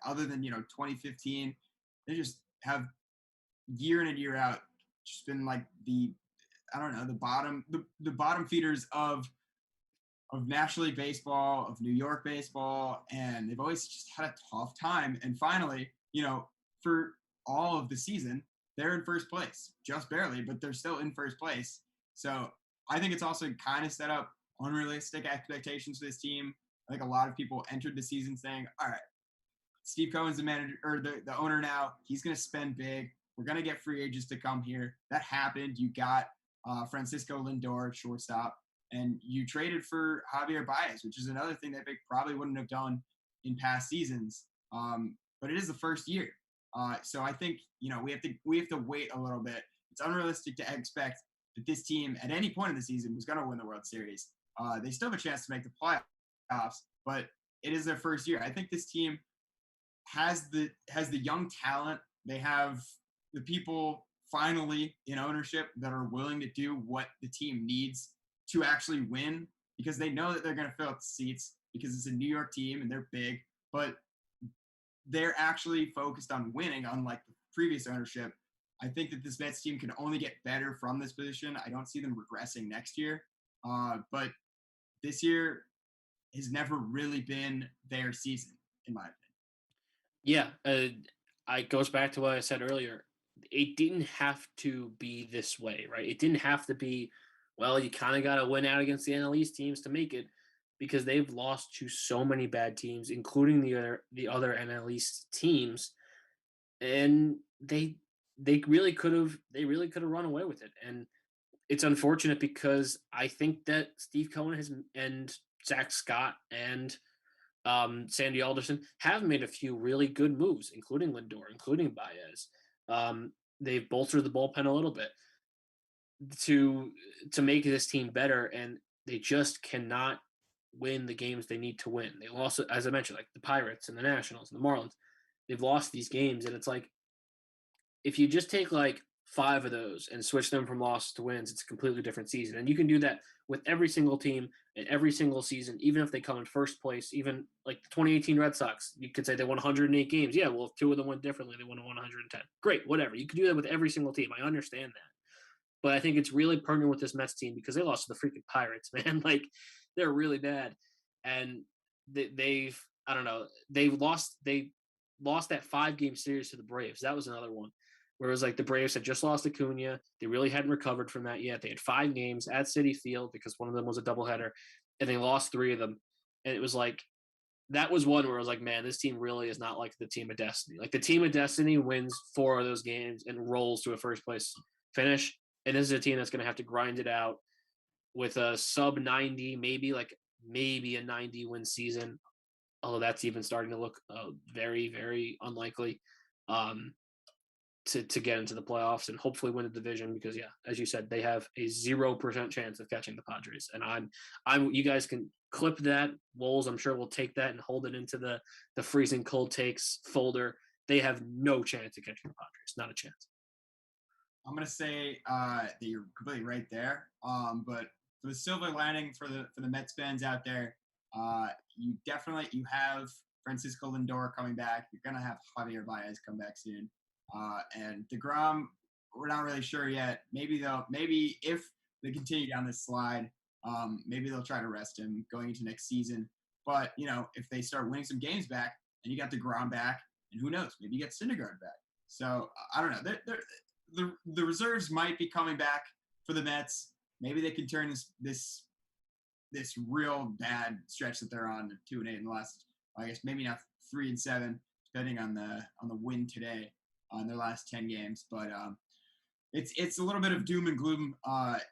Other than, 2015, they just have year in and year out just been like the bottom feeders of National League baseball, of New York baseball, and they've always just had a tough time. And finally, for all of the season, they're in first place, just barely, but they're still in first place. So I think it's also kind of set up unrealistic expectations for this team. I think a lot of people entered the season saying, all right, Steve Cohen's the manager or the owner now. He's going to spend big. We're going to get free agents to come here. That happened. You got Francisco Lindor, shortstop, and you traded for Javier Baez, which is another thing that they probably wouldn't have done in past seasons. But it is the first year. So I think, we have to wait a little bit. It's unrealistic to expect that this team at any point in the season was going to win the World Series. They still have a chance to make the playoffs, but it is their first year. I think this team has the young talent. They have the people finally in ownership that are willing to do what the team needs to actually win, because they know that they're going to fill up the seats because it's a New York team and they're big, but they're actually focused on winning, unlike the previous ownership. I think that this Mets team can only get better from this position. I don't see them regressing next year. But this year has never really been their season, in my opinion. Yeah, it goes back to what I said earlier. It didn't have to be this way, right? It didn't have to be, well, you kind of got to win out against the NL East teams to make it, because they've lost to so many bad teams, including the other NL East teams, and they really could have run away with it. And it's unfortunate because I think that Steve Cohen and Zach Scott and Sandy Alderson have made a few really good moves, including Lindor, including Baez. They've bolstered the bullpen a little bit to make this team better, and they just cannot win the games they need to win. They lost, as I mentioned, like the Pirates and the Nationals and the Marlins. They've lost these games, and it's like, if you just take like 5 of those and switch them from losses to wins, it's a completely different season. And you can do that with every single team and every single season, even if they come in first place. Even like the 2018 Red Sox, you could say they won 108 games. Yeah, well, if 2 of them went differently, they won 110. Great, whatever. You could do that with every single team. I understand that. But I think it's really pertinent with this Mets team because they lost to the freaking Pirates, man. Like, they're really bad. And they've lost that 5-game series to the Braves. That was another one. Whereas, like, the Braves had just lost Acuna. They really hadn't recovered from that yet. They had 5 games at Citi Field because one of them was a doubleheader, and they lost 3 of them. And it was like, that was one where I was like, man, this team really is not like the team of destiny. Like, the team of destiny wins 4 of those games and rolls to a first-place finish. And this is a team that's going to have to grind it out with a sub-90, maybe like maybe a 90-win season, although that's even starting to look very, very unlikely. Um, to get into the playoffs and hopefully win the division because as you said, they have a 0% chance of catching the Padres. And I'm you guys can clip that. Wolves, I'm sure will take that and hold it into the freezing cold takes folder. They have no chance of catching the Padres. Not a chance. I'm gonna say that you're completely right there. But for the silver lining for the Mets fans out there, you have Francisco Lindor coming back. You're gonna have Javier Baez come back soon. And DeGrom, we're not really sure yet. Maybe if they continue down this slide, maybe they'll try to rest him going into next season. But if they start winning some games back, and you got DeGrom back, and who knows, maybe you get Syndergaard back. So I don't know. The reserves might be coming back for the Mets. Maybe they can turn this real bad stretch that they're on 2-8 in the last. I guess maybe not 3-7, depending on the win today on their last 10 games. But it's a little bit of doom and gloom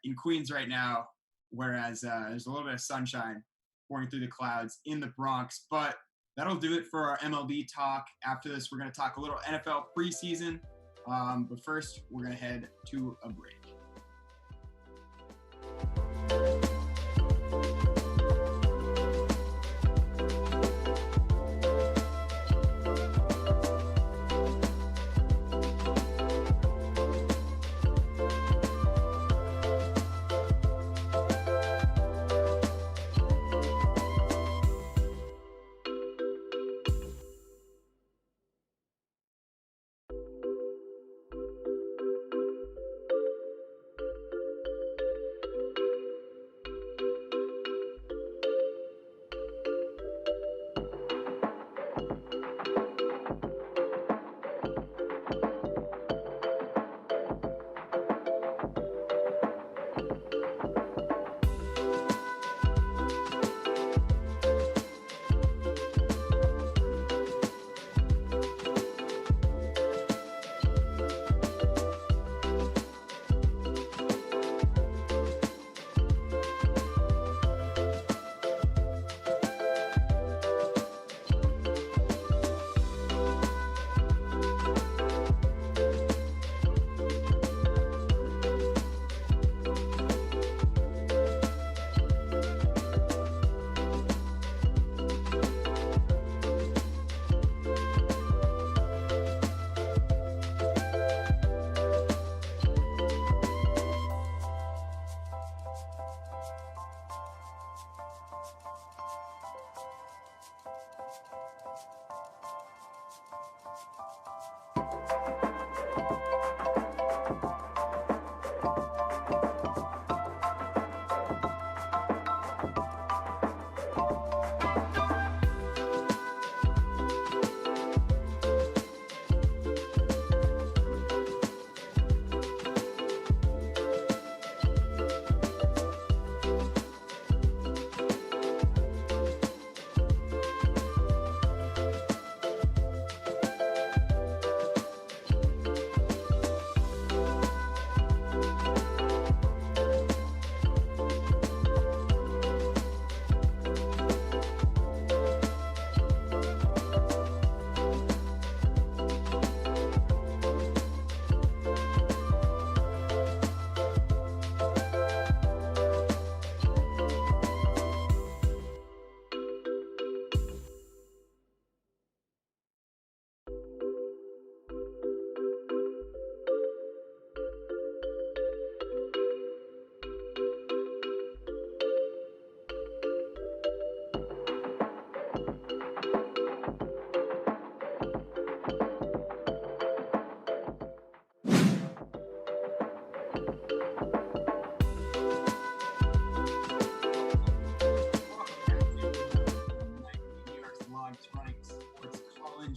in Queens right now, whereas there's a little bit of sunshine pouring through the clouds in the Bronx. But that'll do it for our MLB talk. After this, we're going to talk a little NFL preseason. But first, we're going to head to a break.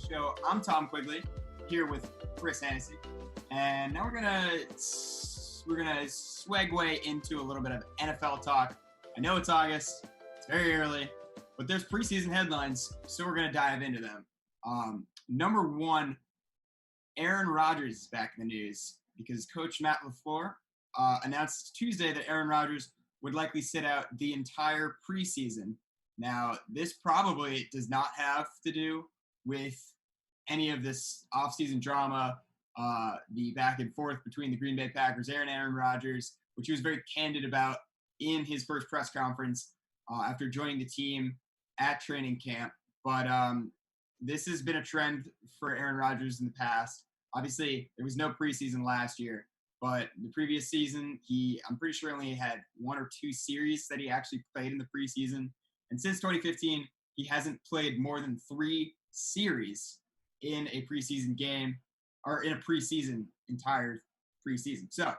Show. I'm Tom Quigley here with Chris Hennessy, and now we're gonna segue into a little bit of NFL talk. I know it's August, it's very early, but there's preseason headlines, so we're gonna dive into them. Number one, Aaron Rodgers is back in the news because Coach Matt LaFleur announced Tuesday that Aaron Rodgers would likely sit out the entire preseason. Now, this probably does not have to do with any of this offseason drama, the back and forth between the Green Bay Packers and Aaron Rodgers, which he was very candid about in his first press conference after joining the team at training camp. But this has been a trend for Aaron Rodgers in the past. Obviously, there was no preseason last year, but the previous season, I'm pretty sure only had 1 or 2 series that he actually played in the preseason. And since 2015, he hasn't played more than 3 series in a preseason game, or in a preseason, entire preseason. So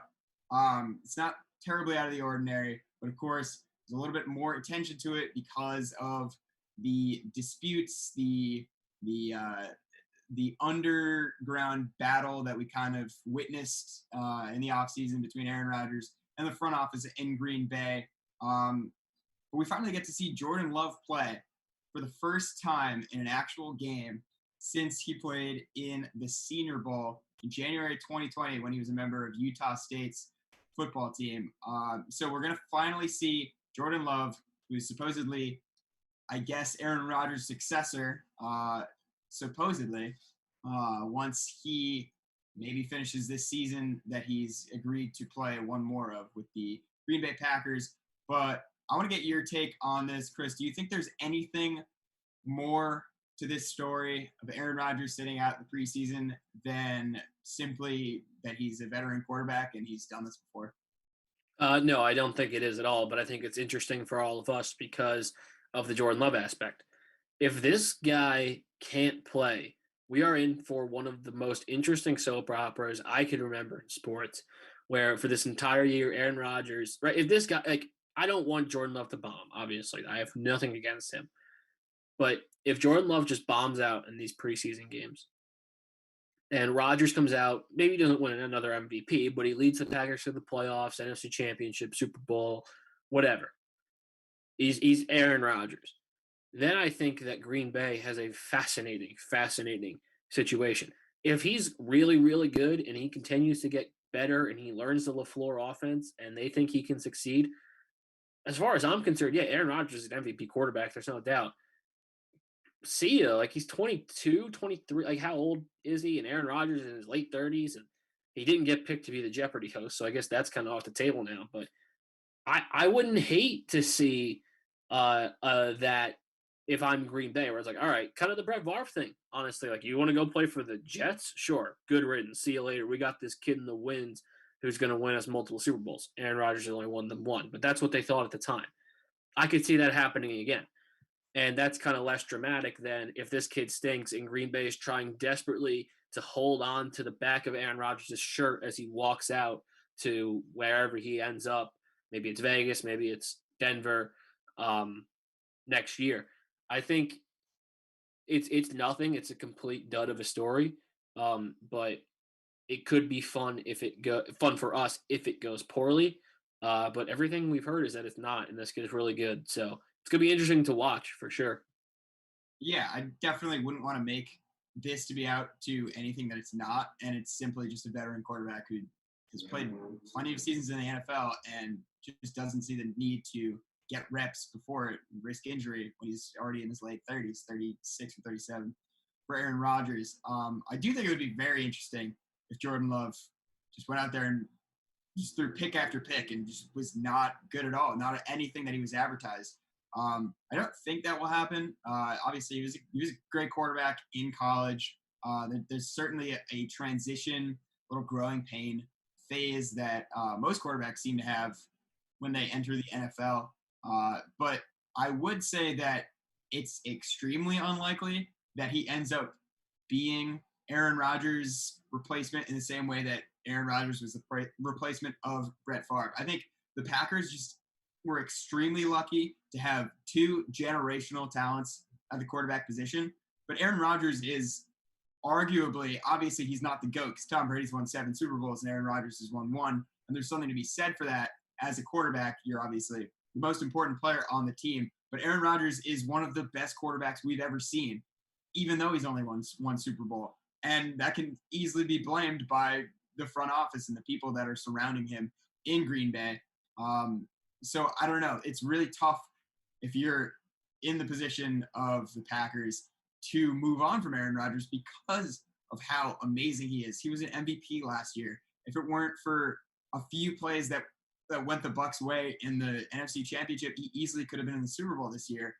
it's not terribly out of the ordinary, but of course, there's a little bit more attention to it because of the disputes, the underground battle that we kind of witnessed in the offseason between Aaron Rodgers and the front office in Green Bay. But we finally get to see Jordan Love play for the first time in an actual game since he played in the Senior Bowl in January 2020 when he was a member of Utah State's football team. So we're going to finally see Jordan Love, who's supposedly, I guess, Aaron Rodgers' successor, supposedly, once he maybe finishes this season that he's agreed to play one more of with the Green Bay Packers. But I want to get your take on this, Chris. Do you think there's anything more to this story of Aaron Rodgers sitting out the preseason than simply that he's a veteran quarterback and he's done this before? No, I don't think it is at all, but I think it's interesting for all of us because of the Jordan Love aspect. If this guy can't play, we are in for one of the most interesting soap operas I can remember in sports, where for this entire year, Aaron Rodgers, right? If this guy, I don't want Jordan Love to bomb, obviously. I have nothing against him. But if Jordan Love just bombs out in these preseason games and Rodgers comes out, maybe he doesn't win another MVP, but he leads the Packers to the playoffs, NFC Championship, Super Bowl, whatever. He's Aaron Rodgers. Then I think that Green Bay has a fascinating situation. If he's really, really good and he continues to get better and he learns the LaFleur offense and they think he can succeed, as far as I'm concerned, yeah, Aaron Rodgers is an MVP quarterback. There's no doubt. See ya. He's 22, 23. How old is he? And Aaron Rodgers is in his late 30s. And he didn't get picked to be the Jeopardy host. So I guess that's kind of off the table now. But I wouldn't hate to see that if I'm Green Bay, where it's all right, kind of the Brett Favre thing, honestly. You want to go play for the Jets? Sure. Good riddance. See you later. We got this kid in the wings who's going to win us multiple Super Bowls. Aaron Rodgers has only won them one, but that's what they thought at the time. I could see that happening again. And that's kind of less dramatic than if this kid stinks and Green Bay is trying desperately to hold on to the back of Aaron Rodgers' shirt as he walks out to wherever he ends up. Maybe it's Vegas, maybe it's Denver next year. I think it's nothing. It's a complete dud of a story, but it could be fun fun for us if it goes poorly. But everything we've heard is that it's not, and this kid is really good. So it's gonna be interesting to watch for sure. Yeah, I definitely wouldn't want to make this to be out to anything that it's not, and it's simply just a veteran quarterback who has played plenty of seasons in the NFL and just doesn't see the need to get reps before it, risk injury when he's already in his late 30s, 36 or 37 for Aaron Rodgers. I do think it would be very interesting if Jordan Love just went out there and just threw pick after pick and just was not good at all, not anything that he was advertised. I don't think that will happen. Obviously, he was a great quarterback in college. There's certainly a transition, little growing pain phase that most quarterbacks seem to have when they enter the NFL. But I would say that it's extremely unlikely that he ends up being Aaron Rodgers' replacement in the same way that Aaron Rodgers was the replacement of Brett Favre. I think the Packers just were extremely lucky to have 2 generational talents at the quarterback position. But Aaron Rodgers is arguably, obviously he's not the GOAT because Tom Brady's won 7 Super Bowls and Aaron Rodgers has won 1. And there's something to be said for that. As a quarterback, you're obviously the most important player on the team. But Aaron Rodgers is one of the best quarterbacks we've ever seen, even though he's only won 1 Super Bowl. And that can easily be blamed by the front office and the people that are surrounding him in Green Bay. So I don't know. It's really tough if you're in the position of the Packers to move on from Aaron Rodgers because of how amazing he is. He was an MVP last year. If it weren't for a few plays that went the Bucs' way in the NFC Championship, he easily could have been in the Super Bowl this year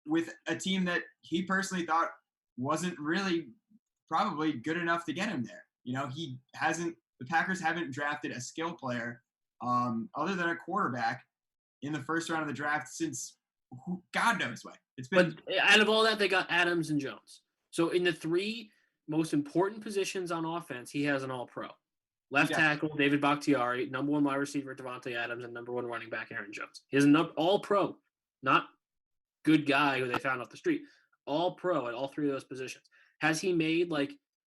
with a team that he personally thought wasn't really probably good enough to get him there. The Packers haven't drafted a skill player other than a quarterback in the first round of the draft since God knows when. But out of all that, they got Adams and Jones. So in the three most important positions on offense, he has an all-pro. Left tackle, David Bakhtiari, number one wide receiver, Davante Adams, and number one running back, Aaron Jones. He has an all-pro, not good guy who they found off the street. All-pro at all three of those positions. Has he made,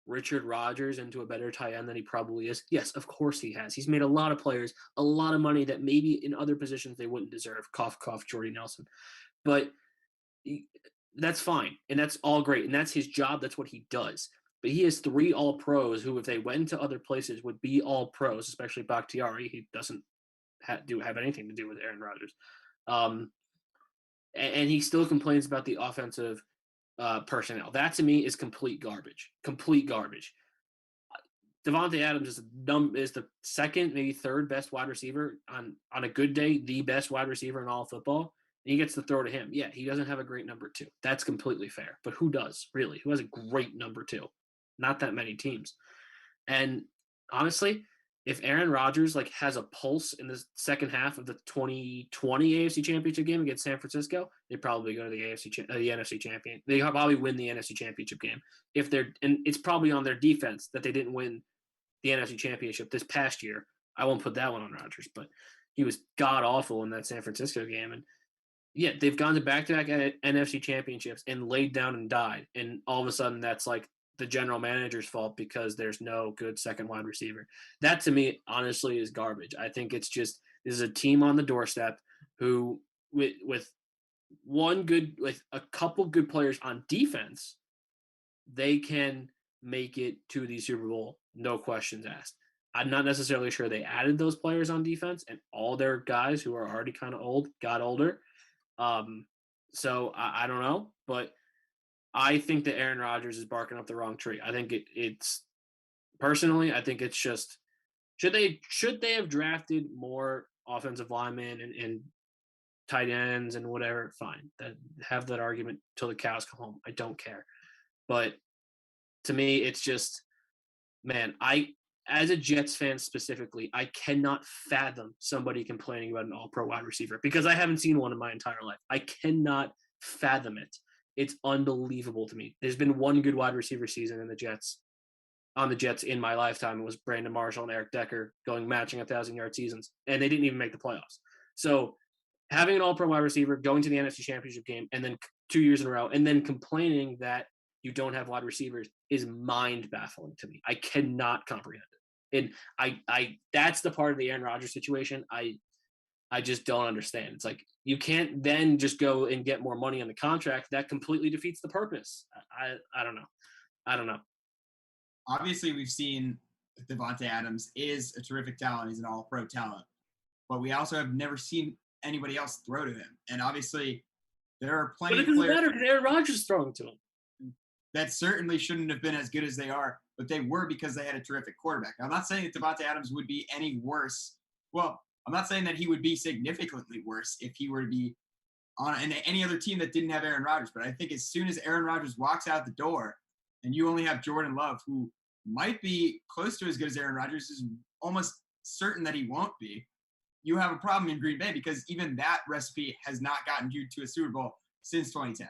Richard Rodgers into a better tight end than he probably is? Yes, of course he has. He's made a lot of players a lot of money that maybe in other positions they wouldn't deserve. Cough, cough, Jordy Nelson. But that's fine, and that's all great, and that's his job. That's what he does. But he has three all-pros who, if they went into other places, would be all-pros, especially Bakhtiari. He doesn't have anything to do with Aaron Rodgers. And he still complains about the offensive personnel. That, to me, is complete garbage. Complete garbage. Davante Adams is the second, maybe third best wide receiver on a good day, the best wide receiver in all of football. And he gets to throw to him. Yeah, he doesn't have a great number two. That's completely fair. But who does, really? Who has a great number two? Not that many teams. And honestly, if Aaron Rodgers has a pulse in the second half of the 2020 AFC Championship game against San Francisco, they probably go to the NFC Champion. They probably win the NFC Championship game. And it's probably on their defense that they didn't win the NFC Championship this past year. I won't put that one on Rodgers, but he was god awful in that San Francisco game. And yeah, they've gone to back-to-back NFC championships and laid down and died. And all of a sudden, that's the general manager's fault because there's no good second wide receiver. That, to me, honestly, is garbage. I think it's just this is a team on the doorstep who, with a couple good players on defense, they can make it to the Super Bowl, no questions asked. I'm not necessarily sure they added those players on defense, and all their guys who are already kind of old got older. So I don't know, but I think that Aaron Rodgers is barking up the wrong tree. I think it's personally, I think it's just should they have drafted more offensive linemen and tight ends and whatever? Fine, have that argument till the cows come home. I don't care, but to me, it's just, man, as a Jets fan specifically, I cannot fathom somebody complaining about an all-pro wide receiver because I haven't seen one in my entire life. I cannot fathom it. It's unbelievable to me. There's been one good wide receiver season on the Jets in my lifetime. It was Brandon Marshall and Eric Decker matching 1,000-yard seasons, and they didn't even make the playoffs. So having an all-pro wide receiver, going to the NFC Championship game, and then 2 years in a row, and then complaining that you don't have wide receivers is mind-baffling to me. I cannot comprehend it. And I that's the part of the Aaron Rodgers situation I just don't understand. It's you can't then just go and get more money on the contract. That completely defeats the purpose. I don't know. Obviously, we've seen Davante Adams is a terrific talent. He's an all-pro talent. But we also have never seen anybody else throw to him. And obviously, there are plenty of players. But it doesn't matter because Aaron Rodgers is throwing to him. That certainly shouldn't have been as good as they are, but they were because they had a terrific quarterback. Now, I'm not saying that Davante Adams would be any worse. Well, I'm not saying that he would be significantly worse if he were to be on any other team that didn't have Aaron Rodgers. But I think as soon as Aaron Rodgers walks out the door and you only have Jordan Love, who might be close to as good as Aaron Rodgers, is almost certain that he won't be, you have a problem in Green Bay because even that recipe has not gotten you to a Super Bowl since 2010.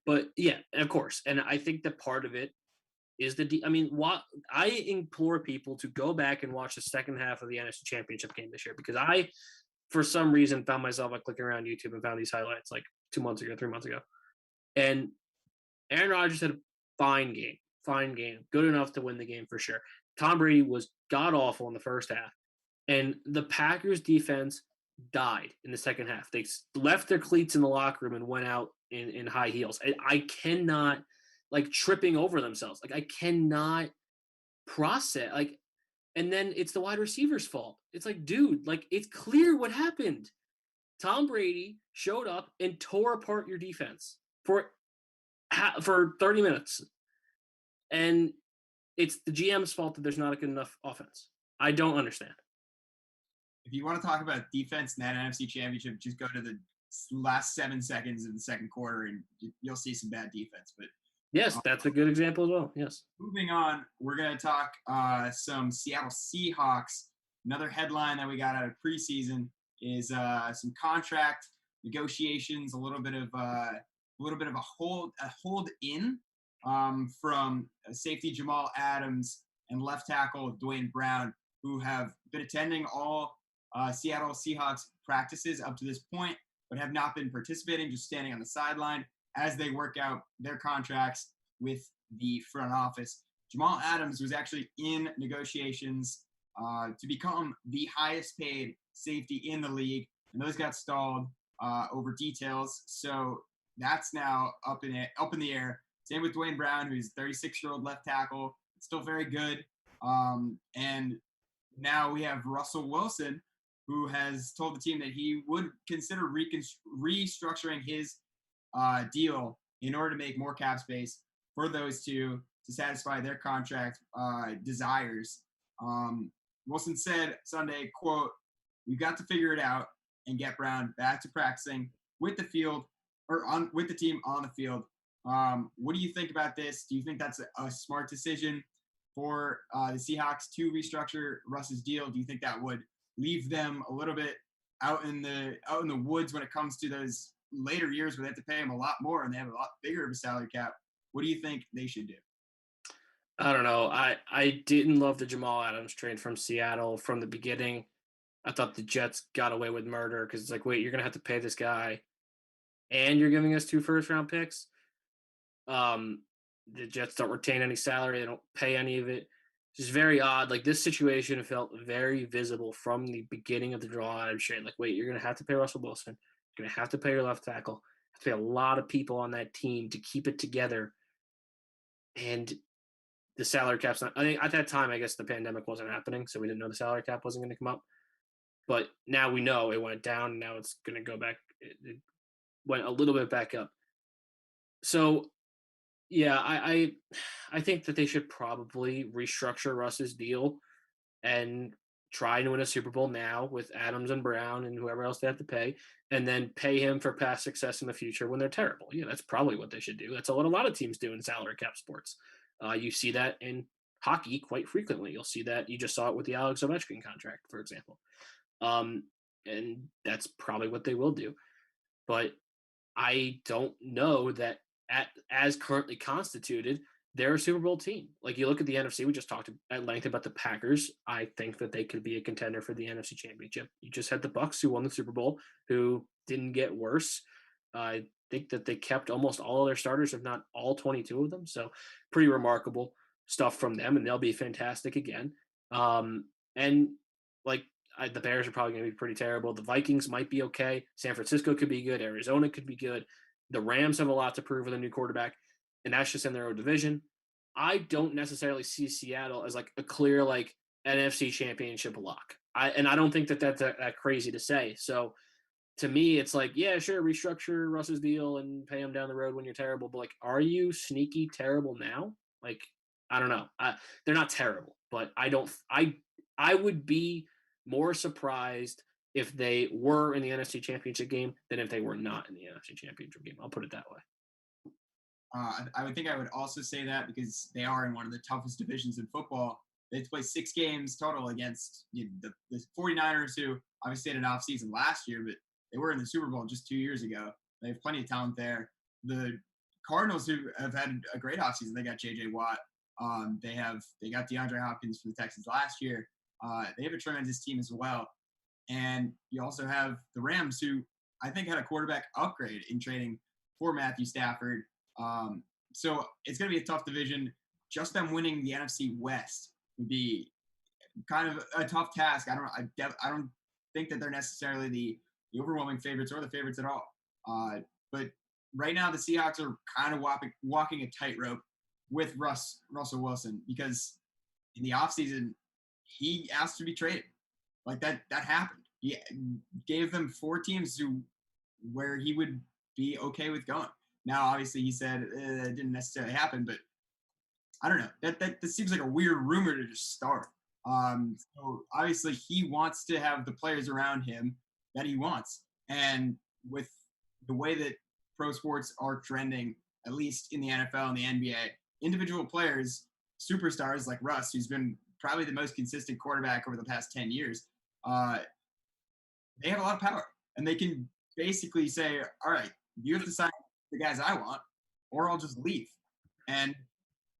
But yeah, of course. And I think that part of it is I implore people to go back and watch the second half of the NFC Championship game this year because I, for some reason, found myself clicking around YouTube and found these highlights 3 months ago. And Aaron Rodgers had a fine game, good enough to win the game for sure. Tom Brady was god-awful in the first half. And the Packers defense died in the second half. They left their cleats in the locker room and went out in high heels. I cannot, tripping over themselves. I cannot process. and then it's the wide receiver's fault. It's like, dude, like it's clear what happened. Tom Brady showed up and tore apart your defense for 30 minutes. And it's the GM's fault that there's not a good enough offense. I don't understand. If you want to talk about defense in that NFC Championship, just go to the last 7 seconds of the second quarter and you'll see some bad defense. But yes, that's a good example as well. Yes. Moving on, we're going to talk some Seattle Seahawks. Another headline that we got out of preseason is some contract negotiations, a little bit of a hold in from safety Jamal Adams and left tackle Dwayne Brown, who have been attending all Seattle Seahawks practices up to this point, but have not been participating, just standing on the sideline as they work out their contracts with the front office. Jamal Adams was actually in negotiations to become the highest paid safety in the league, and those got stalled over details. So that's now up in the air. Same with Dwayne Brown, who's a 36-year-old left tackle, still very good. And now we have Russell Wilson, who has told the team that he would consider restructuring his deal in order to make more cap space for those two to satisfy their contract desires. Wilson said Sunday, quote, "We've got to figure it out and get Brown back to practicing with the team on the field." What do you think about this? Do you think that's a smart decision for the Seahawks to restructure Russ's deal? Do you think that would leave them a little bit out in the woods when it comes to those later years where they have to pay him a lot more and they have a lot bigger of a salary cap? What do you think they should do? I don't know. I didn't love the Jamal Adams trade from Seattle from the beginning. I thought the Jets got away with murder because it's like, wait, you're going to have to pay this guy and you're giving us 2 first-round picks? The Jets don't retain any salary. They don't pay any of it. It's just very odd. Like, this situation felt very visible from the beginning of the Jamal Adams trade. Like, wait, you're going to have to pay Russell Wilson. You're going to have to pay your left tackle. Have to pay a lot of people on that team to keep it together. And the salary cap's not – I think at that time, I guess the pandemic wasn't happening, so we didn't know the salary cap wasn't going to come up. But now we know it went down, and now it's going to go back. It went a little bit back up. So, yeah, I think that they should probably restructure Russ's deal and try and win a Super Bowl now with Adams and Brown and whoever else they have to pay, and then pay him for past success in the future when they're terrible. Yeah, that's probably what they should do. That's what a lot of teams do in salary cap sports. You see that in hockey quite frequently. You'll see that. You just saw it with the Alex Ovechkin contract, for example. And that's probably what they will do. But I don't know that as currently constituted, they're a Super Bowl team. Like, you look at the NFC, we just talked at length about the Packers. I think that they could be a contender for the NFC Championship. You just had the Bucs, who won the Super Bowl, who didn't get worse. I think that they kept almost all of their starters, if not all 22 of them. So pretty remarkable stuff from them, and they'll be fantastic again. And like, the Bears are probably going to be pretty terrible. The Vikings might be okay. San Francisco could be good. Arizona could be good. The Rams have a lot to prove with a new quarterback, and that's just in their own division. I don't necessarily see Seattle as like a clear like NFC Championship lock. I don't think that that's that crazy to say. So to me, it's like, yeah, sure, restructure Russ's deal and pay him down the road when you're terrible. But like, are you sneaky terrible now? Like, I don't know. They're not terrible, but I would be more surprised if they were in the NFC Championship game than if they were not in the NFC Championship game. I'll put it that way. I would think I would also say that because they are in one of the toughest divisions in football. They play 6 games total against the 49ers, who obviously had an offseason last year, but they were in the Super Bowl just 2 years ago. They have plenty of talent there. The Cardinals, who have had a great offseason, they got J.J. Watt. They got DeAndre Hopkins from the Texans last year. They have a tremendous team as well. And you also have the Rams, who I think had a quarterback upgrade in trading for Matthew Stafford. So it's going to be a tough division. Just them winning the NFC West would be kind of a tough task. I don't think that they're necessarily the overwhelming favorites or the favorites at all. But right now the Seahawks are kind of walking a tightrope with Russell Wilson, because in the offseason he asked to be traded. Like that happened. He gave them 4 teams where he would be okay with going. Now, obviously, he said it didn't necessarily happen, but I don't know. That seems like a weird rumor to just start. So obviously, he wants to have the players around him that he wants, and with the way that pro sports are trending, at least in the NFL and the NBA, individual players, superstars like Russ, who's been probably the most consistent quarterback over the past 10 years, they have a lot of power, and they can basically say, all right, you have to sign the guys I want, or I'll just leave. And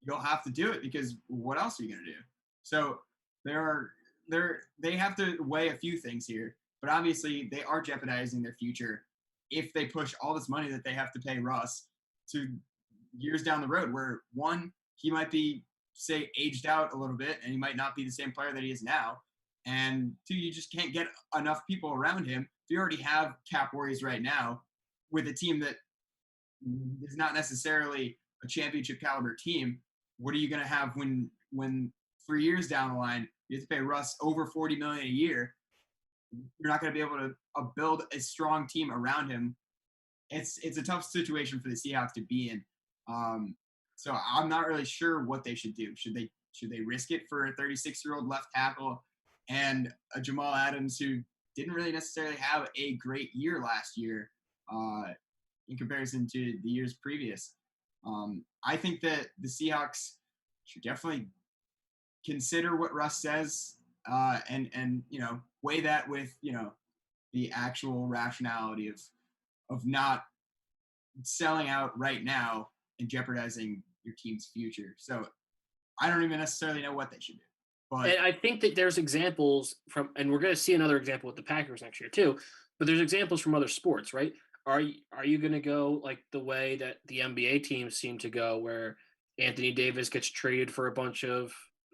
you'll have to do it because what else are you going to do? So they have to weigh a few things here, but obviously they are jeopardizing their future if they push all this money that they have to pay Russ to years down the road, where one, he might be, say, aged out a little bit and he might not be the same player that he is now. And two, you just can't get enough people around him. If you already have cap worries right now with a team that is not necessarily a championship caliber team, what are you going to have when 3 years down the line you have to pay Russ over $40 million a year? You're not going to be able to build a strong team around him. It's a tough situation for the Seahawks to be in. So I'm not really sure what they should do. Should they risk it for a 36-year-old left tackle and a Jamal Adams who didn't really necessarily have a great year last year in comparison to the years previous? I think that the Seahawks should definitely consider what Russ says and weigh that with the actual rationality of not selling out right now and jeopardizing your team's future. So I don't even necessarily know what they should do. But And I think that there's examples from, and we're going to see another example with the Packers next year too, but there's examples from other sports, right? Are you going to go like the way that the NBA teams seem to go, where Anthony Davis gets traded for a bunch of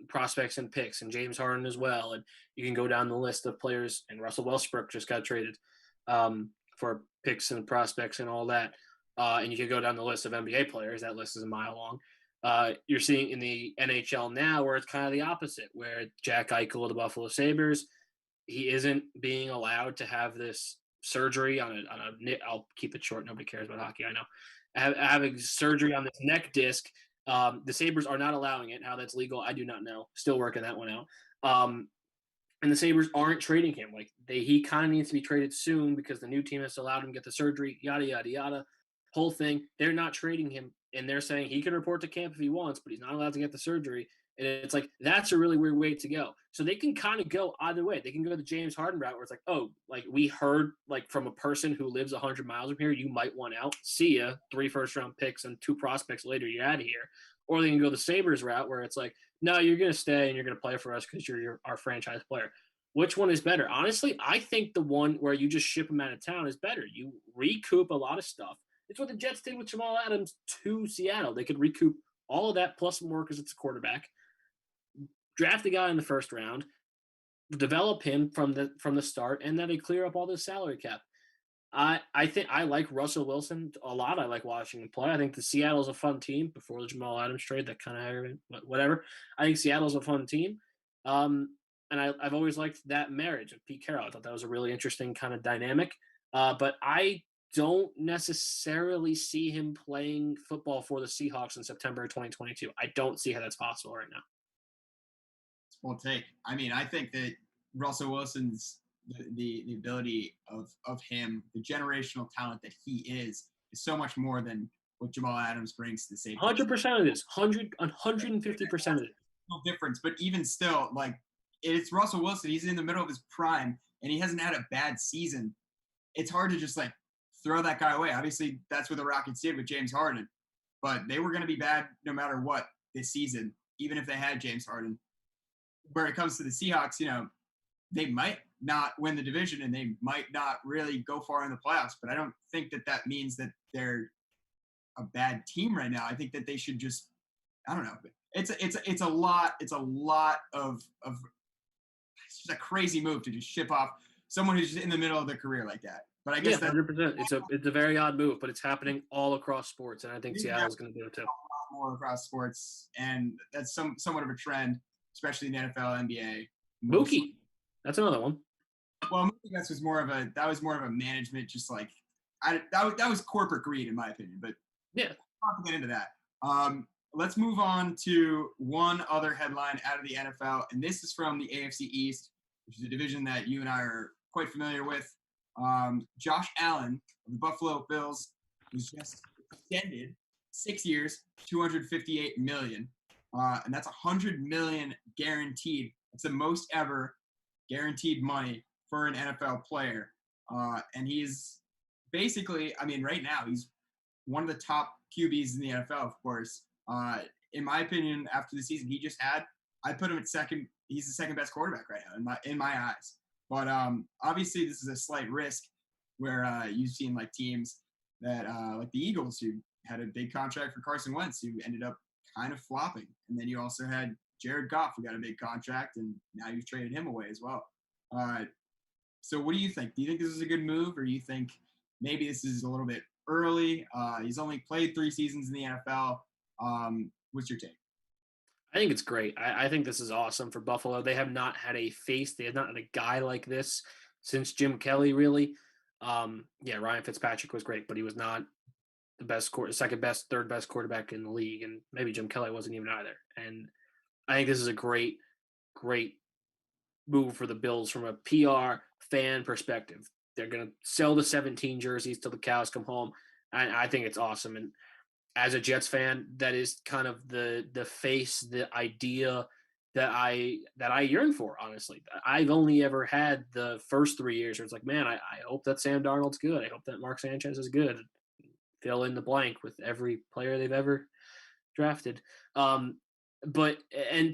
prospects and picks, and James Harden as well, and you can go down the list of players, and Russell Westbrook just got traded for picks and prospects and all that, and you can go down the list of NBA players. That list is a mile long. You're seeing in the NHL now where it's kind of the opposite, where Jack Eichel of the Buffalo Sabres, he isn't being allowed to have this surgery on a I'll keep it short. Nobody cares about hockey. I know. Having surgery on this neck disc. The Sabres are not allowing it. How that's legal, I do not know. Still working that one out. And the Sabres aren't trading him. Like he kind of needs to be traded soon because the new team has allowed him to get the surgery, yada, yada, yada. Whole thing. They're not trading him. And they're saying he can report to camp if he wants, but he's not allowed to get the surgery. And it's like, that's a really weird way to go. So they can kind of go either way. They can go the James Harden route where it's like, oh, like we heard like from a person who lives 100 miles from here, you might want out. See ya. 3 first-round picks and 2 prospects later, you're out of here. Or they can go the Sabres route where it's like, no, you're going to stay and you're going to play for us because you're our franchise player. Which one is better? Honestly, I think the one where you just ship him out of town is better. You recoup a lot of stuff. It's what the Jets did with Jamal Adams to Seattle. They could recoup all of that plus more because it's a quarterback. Draft a guy in the first round, develop him from the start, and then they clear up all this salary cap. I think I like Russell Wilson a lot. I like watching him play. I think the Seattle's a fun team before the Jamal Adams trade. That kind of whatever. I think Seattle's a fun team. And I've always liked that marriage of Pete Carroll. I thought that was a really interesting kind of dynamic. But I don't necessarily see him playing football for the Seahawks in September 2022. I don't see how that's possible right now. Well, take. I mean, I think that Russell Wilson's the ability of him, the generational talent that he is so much more than what Jamal Adams brings to the safety. 100% of this, 150% of it. No difference, but even still, like it's Russell Wilson. He's in the middle of his prime, and he hasn't had a bad season. It's hard to just like throw that guy away. Obviously, that's what the Rockets did with James Harden, but they were going to be bad no matter what this season, even if they had James Harden. Where it comes to the Seahawks, they might not win the division and they might not really go far in the playoffs, but I don't think that means that they're a bad team right now. I think that they should just, I don't know. It's a lot of it's just a crazy move to just ship off someone who's just in the middle of their career like that. But I guess 100%. It's a very odd move, but it's happening all across sports, and I think Seattle's going to do it too. More across sports, and that's somewhat of a trend, especially in the NFL, NBA. Mookie. That's another one. Well, Mookie Betts was more of a management, just like that was corporate greed in my opinion. But yeah, I'll not to get into that. Let's move on to one other headline out of the NFL, and this is from the AFC East, which is a division that you and I are quite familiar with. Josh Allen of the Buffalo Bills was just extended 6 years, $258 million, and that's $100 million guaranteed. It's the most ever guaranteed money for an NFL player, and he's basically, I mean, right now he's one of the top QBs in the NFL, of course. In my opinion, after the season he just had, I put him at second. He's the second best quarterback right now in my eyes. But obviously, this is a slight risk where you've seen like teams that like the Eagles, who had a big contract for Carson Wentz, who ended up kind of flopping, and then you also had Jared Goff, who got a big contract, and now you've traded him away as well. So what do you think? Do you think this is a good move, or do you think maybe this is a little bit early? He's only played 3 seasons in the NFL. What's your take? I think it's great. I think this is awesome for Buffalo. They have not had a face. They have not had a guy like this since Jim Kelly, really. Yeah, Ryan Fitzpatrick was great, but he was not the best, second best, third best quarterback in the league, and maybe Jim Kelly wasn't even either. And I think this is a great, great move for the Bills from a PR fan perspective. They're going to sell the 17 jerseys till the cows come home. And I think it's awesome. And as a Jets fan, that is kind of the face, the idea that I yearn for, honestly. I've only ever had the first 3 years where it's like, man, I hope that Sam Darnold's good. I hope that Mark Sanchez is good. Fill in the blank with every player they've ever drafted. But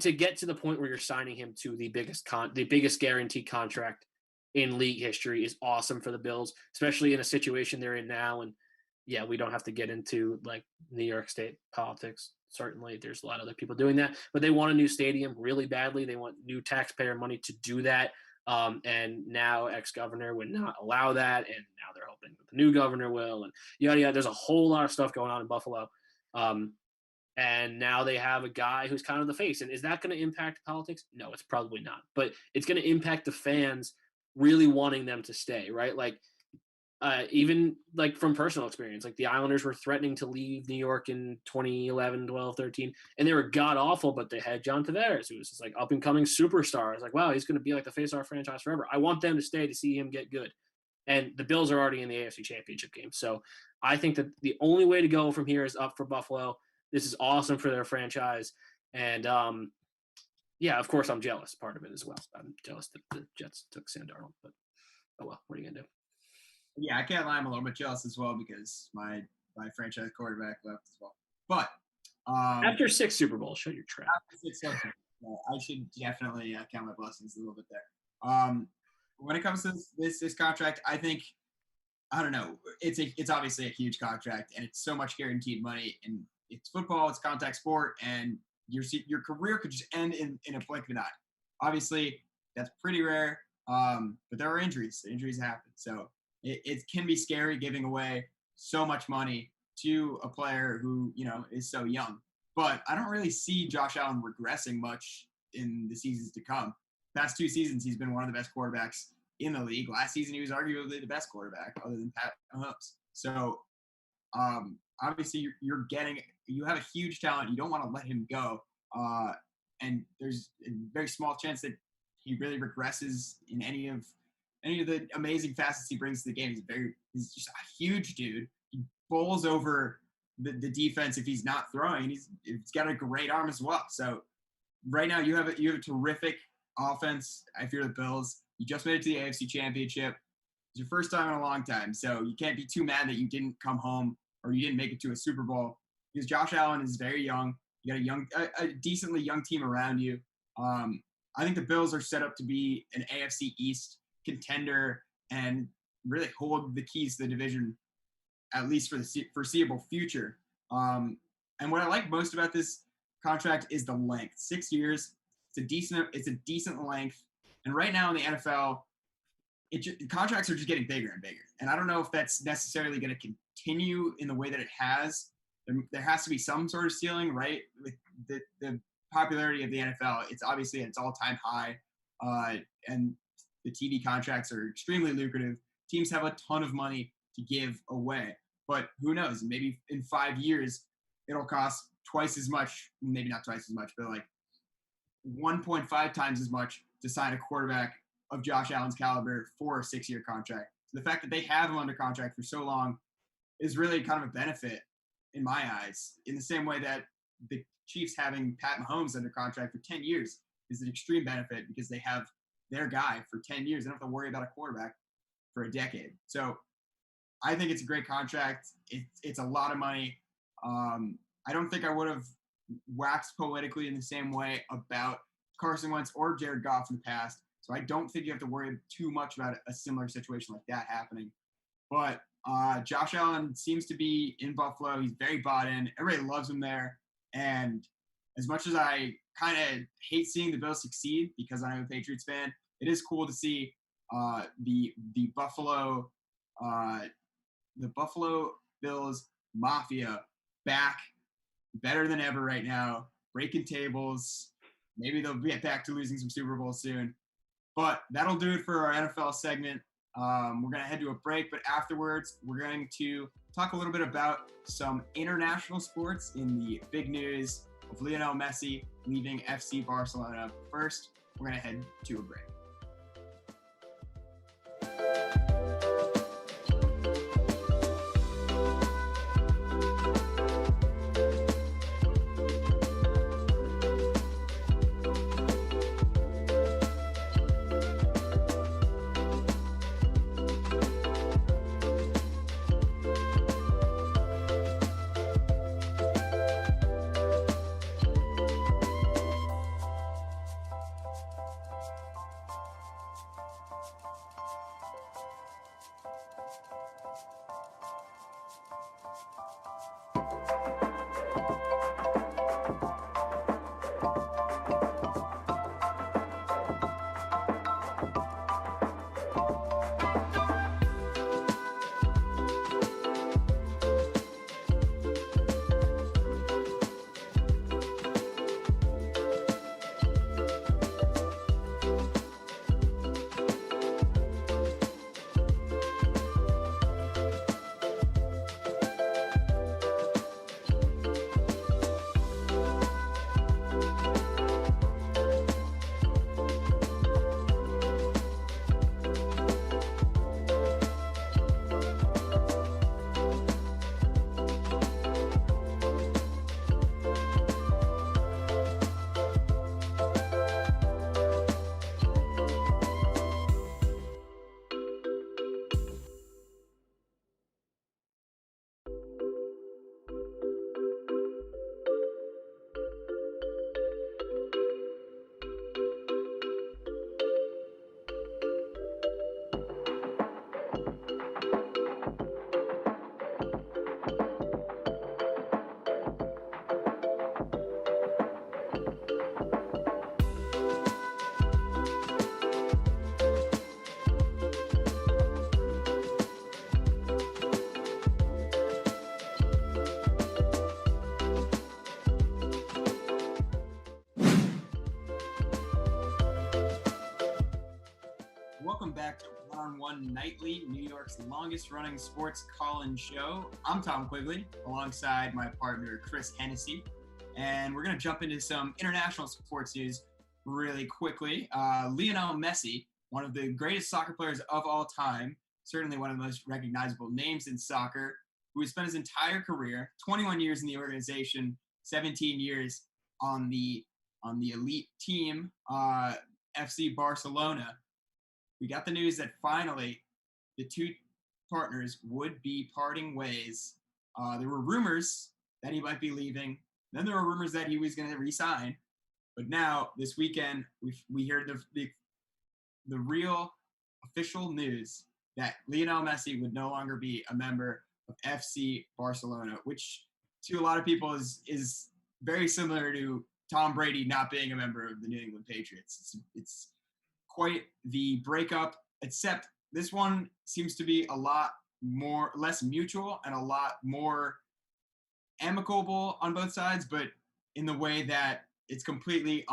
to get to the point where you're signing him to the biggest guaranteed contract in league history is awesome for the Bills, especially in a situation they're in now. And yeah, we don't have to get into like New York State politics. Certainly, there's a lot of other people doing that, but they want a new stadium really badly. They want new taxpayer money to do that. And now ex-governor would not allow that. And now they're hoping that the new governor will, and yada, yada. There's a whole lot of stuff going on in Buffalo. And now they have a guy who's kind of the face. And is that going to impact politics? No, it's probably not. But it's going to impact the fans really wanting them to stay, right? Like, even like from personal experience, like the Islanders were threatening to leave New York in 2011, 12, 13, and they were god awful, but they had John Tavares, who was just like up and coming superstar. I was like, wow, he's going to be like the face of our franchise forever. I want them to stay to see him get good. And the Bills are already in the AFC Championship game. So I think that the only way to go from here is up for Buffalo. This is awesome for their franchise. And yeah, of course I'm jealous part of it as well. I'm jealous that the Jets took Sam Darnold, but oh well, what are you going to do? Yeah, I can't lie. I'm a little bit jealous as well because my franchise quarterback left as well. But after 6 Super Bowls, show your trap. I should definitely count my blessings a little bit there. When it comes to this contract, I think, I don't know. It's obviously a huge contract, and it's so much guaranteed money. And it's football, it's contact sport, and your career could just end in a blink of an eye. Obviously, that's pretty rare. But there are injuries. Injuries happen. So it can be scary giving away so much money to a player who, is so young. But I don't really see Josh Allen regressing much in the seasons to come. Past 2 seasons, he's been one of the best quarterbacks in the league. Last season, he was arguably the best quarterback other than Pat Mahomes. So obviously you have a huge talent. You don't want to let him go. And there's a very small chance that he really regresses in any of the amazing facets he brings to the game. He's just a huge dude. He bowls over the defense if he's not throwing. He's got a great arm as well. So right now you have a terrific offense. If you're the Bills, you just made it to the AFC Championship. It's your first time in a long time, so you can't be too mad that you didn't come home or you didn't make it to a Super Bowl because Josh Allen is very young. You got a decently young team around you. I think the Bills are set up to be an AFC East contender and really hold the keys to the division, at least for the foreseeable future. And what I like most about this contract is the length. 6 years. It's a decent length. And right now in the NFL, contracts are just getting bigger and bigger. And I don't know if that's necessarily going to continue in the way that it has. There has to be some sort of ceiling, right? With the popularity of the NFL, it's obviously at its all-time high. and the TV contracts are extremely lucrative. Teams have a ton of money to give away, but who knows? Maybe in 5 years, it'll cost twice as much, maybe not twice as much, but like 1.5 times as much to sign a quarterback of Josh Allen's caliber for a 6-year contract. So the fact that they have him under contract for so long is really kind of a benefit in my eyes, in the same way that the Chiefs having Pat Mahomes under contract for 10 years is an extreme benefit because they have their guy for 10 years. They don't have to worry about a quarterback for a decade. So I think it's a great contract. It's a lot of money. I don't think I would have waxed politically in the same way about Carson Wentz or Jared Goff in the past. So I don't think you have to worry too much about a similar situation like that happening. But Josh Allen seems to be in Buffalo. He's very bought in. Everybody loves him there. And as much as I kind of hate seeing the Bills succeed because I'm a Patriots fan, it is cool to see the Buffalo Bills Mafia back better than ever right now, breaking tables. Maybe they'll get back to losing some Super Bowls soon. But that'll do it for our NFL segment. We're going to head to a break, but afterwards, we're going to talk a little bit about some international sports in the big news of Lionel Messi leaving FC Barcelona. First, we're going to head to a break. Welcome back to One-on-One Nightly, New York's longest-running sports call-in show. I'm Tom Quigley, alongside my partner, Chris Hennessy. And we're going to jump into some international sports news really quickly. Lionel Messi, one of the greatest soccer players of all time, certainly one of the most recognizable names in soccer, who has spent his entire career, 21 years in the organization, 17 years on the elite team, FC Barcelona. We got the news that finally the two partners would be parting ways. There were rumors that he might be leaving. Then there were rumors that he was going to resign. But now, this weekend, we heard the real official news that Lionel Messi would no longer be a member of FC Barcelona, which to a lot of people is very similar to Tom Brady not being a member of the New England Patriots. It's quite the breakup, except this one seems to be a lot less mutual and a lot more amicable on both sides, but in the way that it's completely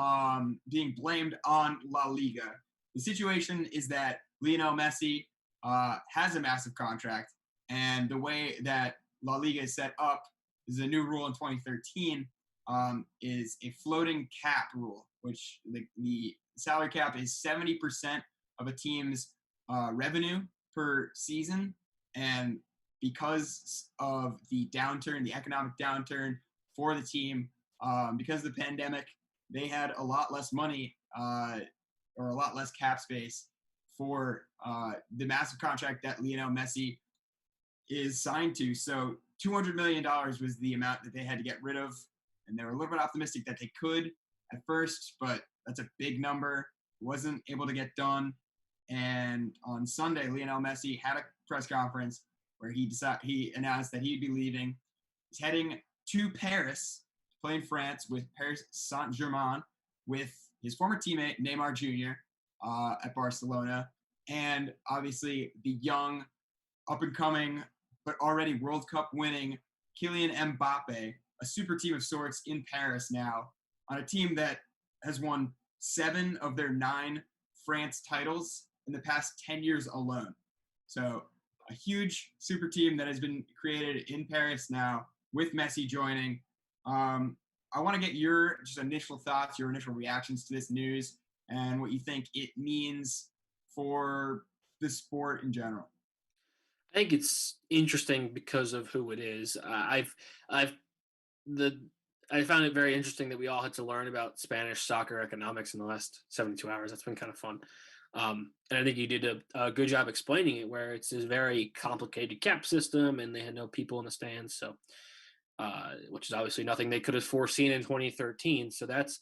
being blamed on La Liga. The situation is that Lionel Messi has a massive contract, and the way that La Liga is set up is a new rule in 2013 is a floating cap rule, which the salary cap is 70% of a team's revenue per season. And because of the downturn, the economic downturn for the team, because of the pandemic, they had a lot less money or a lot less cap space for the massive contract that Lionel Messi is signed to. So $200 million was the amount that they had to get rid of. And they were a little bit optimistic that they could at first, but that's a big number. Wasn't able to get done. And on Sunday, Lionel Messi had a press conference where he announced that he'd be leaving. He's heading to Paris to play in France with Paris Saint-Germain with his former teammate Neymar Jr. At Barcelona. And obviously the young, up-and-coming, but already World Cup winning Kylian Mbappe, a super team of sorts in Paris now, on a team that has won 7 of their 9 France titles in the past 10 years alone. So a huge super team that has been created in Paris now with Messi joining. I want to get your just initial thoughts, your initial reactions to this news, and what you think it means for the sport in general. I think it's interesting because of who it is. I found it very interesting that we all had to learn about Spanish soccer economics in the last 72 hours. That's been kind of fun. And I think you did a good job explaining it, where it's a very complicated cap system and they had no people in the stands. So, which is obviously nothing they could have foreseen in 2013. So that's,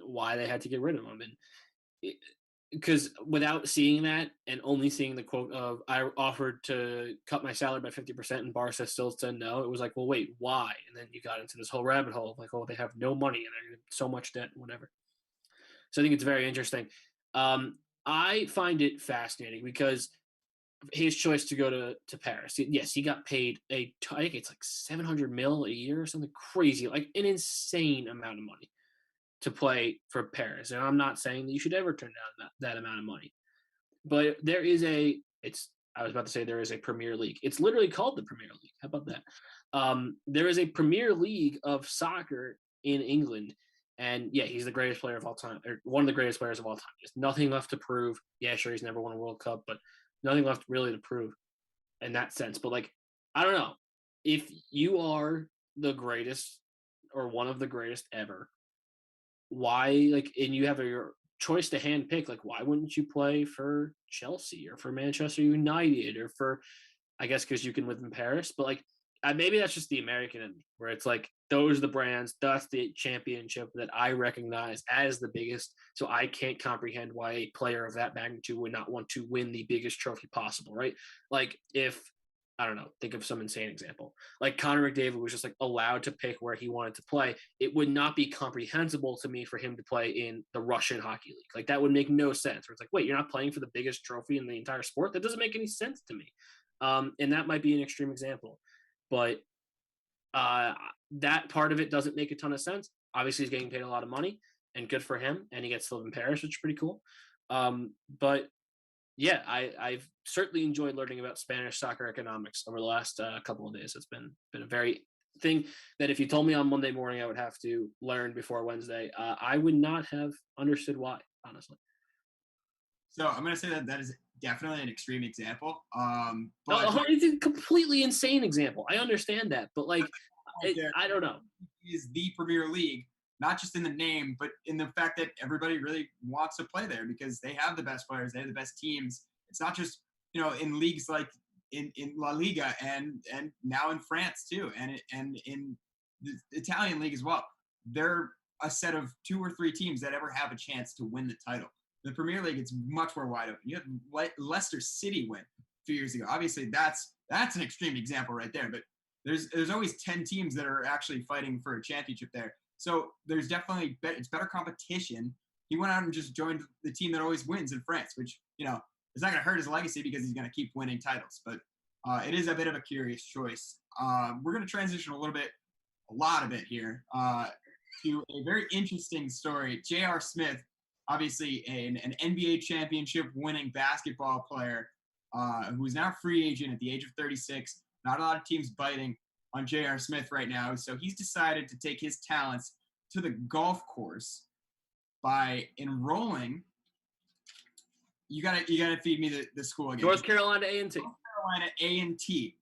why they had to get rid of him. And because without seeing that and only seeing the quote of I offered to cut my salary by 50% and Barca still said no, it was like, well, wait, why? And then you got into this whole rabbit hole of like, oh, they have no money and they're so much debt and whatever. So I think it's very interesting. I find it fascinating because his choice to go to Paris. Yes, he got paid I think it's like 700 mil a year or something crazy, like an insane amount of money to play for Paris. And I'm not saying that you should ever turn down that amount of money. But there is I was about to say there is a Premier League. It's literally called the Premier League. How about that? There is a Premier League of soccer in England. And yeah, he's the greatest player of all time, or one of the greatest players of all time. There's nothing left to prove. Yeah, sure, he's never won a World Cup, but nothing left really to prove in that sense. But like, I don't know. If you are the greatest or one of the greatest ever, why, and you have your choice to hand pick, why wouldn't you play for Chelsea or for Manchester United or for, I guess, because you can live in Paris, but maybe that's just the American in me, where it's like, those are the brands, that's the championship that I recognize as the biggest. So I can't comprehend why a player of that magnitude would not want to win the biggest trophy possible, right? If, I don't know, think of some insane example. Connor McDavid was just allowed to pick where he wanted to play. It would not be comprehensible to me for him to play in the Russian hockey league. That would make no sense. Where it's wait, you're not playing for the biggest trophy in the entire sport? That doesn't make any sense to me. And that might be an extreme example. But that part of it doesn't make a ton of sense. Obviously, he's getting paid a lot of money, and good for him. And he gets to live in Paris, which is pretty cool. But yeah, I've certainly enjoyed learning about Spanish soccer economics over the last couple of days. It's been a very thing that if you told me on Monday morning I would have to learn before Wednesday, I would not have understood why, honestly. So I'm going to say that is definitely an extreme example. But it's a completely insane example. I understand that, but I don't know. Is the Premier League, not just in the name, but in the fact that everybody really wants to play there because they have the best players, they have the best teams. It's not just, in leagues like in La Liga and now in France too, and in the Italian league as well. They're a set of 2 or 3 teams that ever have a chance to win the title. The Premier League, it's much more wide open. You had Leicester City win a few years ago. Obviously, that's an extreme example right there, but there's always 10 teams that are actually fighting for a championship there. So there's definitely it's better competition. He went out and just joined the team that always wins in France, which, is not going to hurt his legacy because he's going to keep winning titles. But it is a bit of a curious choice. We're going to transition a lot of it here to a very interesting story. J.R. Smith, obviously an NBA championship winning basketball player who is now a free agent at the age of 36. Not a lot of teams biting on J.R. Smith right now. So he's decided to take his talents to the golf course by enrolling. You gotta feed me the school again. North Carolina A&T. North Carolina A&T.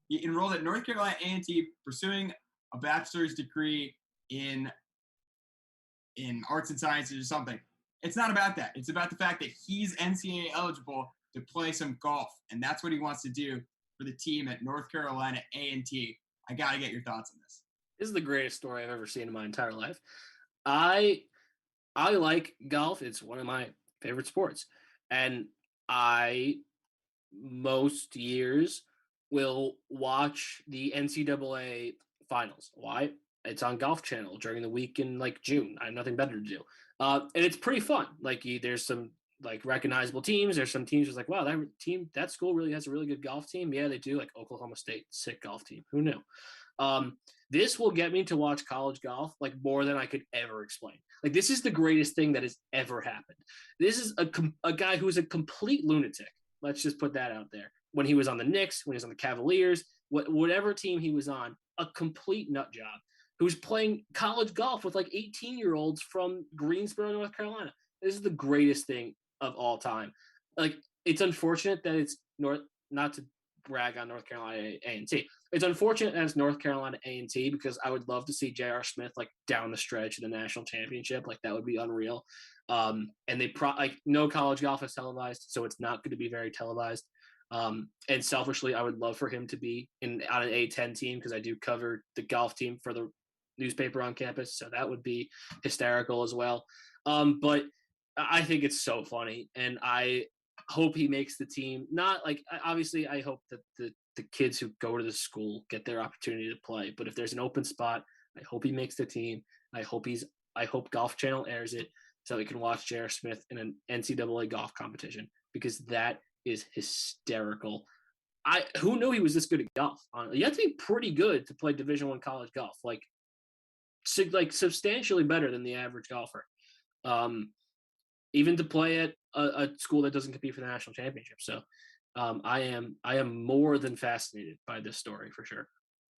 He enrolled at North Carolina A&T, pursuing a bachelor's degree in arts and sciences or something. It's not about that. It's about the fact that he's NCAA eligible to play some golf, and that's what he wants to do for the team at North Carolina A&T. I gotta get your thoughts on this. This is the greatest story I've ever seen in my entire life. I like golf. It's one of my favorite sports. And I, most years, will watch the NCAA finals. Why? It's on Golf Channel during the week in like June. I have nothing better to do. And it's pretty fun. Like there's some like recognizable teams. There's some teams just like, wow, that school really has a really good golf team. Yeah, they do. Like Oklahoma State, sick golf team. Who knew? This will get me to watch college golf like more than I could ever explain. Like this is the greatest thing that has ever happened. This is a guy who is a complete lunatic. Let's just put that out there. When he was on the Knicks, when he was on the Cavaliers, whatever team he was on, a complete nut job who's playing college golf with like 18-year-olds from Greensboro, North Carolina. This is the greatest thing of all time. Like it's unfortunate that it's not to brag on North Carolina A&T. It's unfortunate that it's North Carolina A&T because I would love to see J.R. Smith like down the stretch in the national championship. Like that would be unreal. And they no college golf is televised, so it's not going to be very televised. And selfishly, I would love for him to be on an A10 team because I do cover the golf team for the newspaper on campus, so that would be hysterical as well. But I think it's so funny, and I hope he makes the team. Not like obviously, I hope that the kids who go to the school get their opportunity to play. But if there's an open spot, I hope he makes the team. I hope Golf Channel airs it so we can watch J.R. Smith in an NCAA golf competition because that is hysterical. Who knew he was this good at golf? You have to be pretty good to play Division I college golf, like substantially better than the average golfer. Even to play at a school that doesn't compete for the national championship. So I am more than fascinated by this story for sure.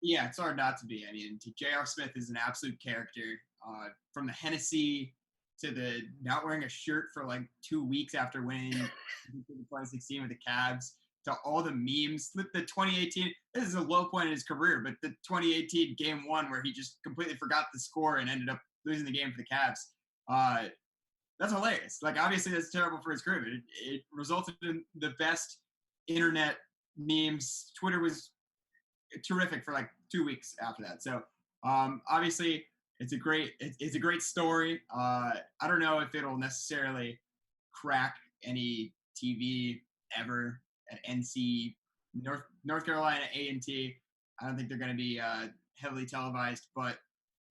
Yeah, it's hard not to be. I mean, J.R. Smith is an absolute character. From the Hennessy to the not wearing a shirt for like 2 weeks after winning the 2016 with the Cavs, to all the memes. The 2018, this is a low point in his career, but the 2018 game one where he just completely forgot the score and ended up losing the game for the Cavs. That's hilarious. Like, obviously, that's terrible for his career. It resulted in the best internet memes. Twitter was terrific for like 2 weeks after that. So, obviously, it's a great story. I don't know if it'll necessarily crack any TV ever at North Carolina A&T. I don't think they're going to be heavily televised, but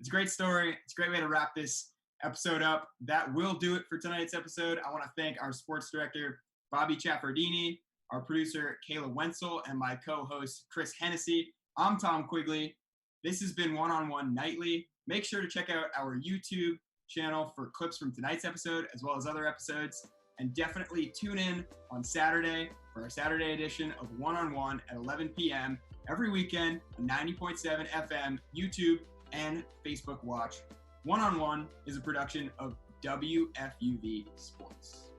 it's a great story. It's a great way to wrap this episode up. That will do it for tonight's episode. I want to thank our sports director, Bobby Chaffardini, our producer, Kayla Wenzel, and my co-host, Chris Hennessy. I'm Tom Quigley. This has been One-on-One Nightly. Make sure to check out our YouTube channel for clips from tonight's episode, as well as other episodes. And definitely tune in on Saturday for our Saturday edition of One-on-One at 11 p.m. every weekend on 90.7 FM, YouTube, and Facebook Watch. One-on-One is a production of WFUV Sports.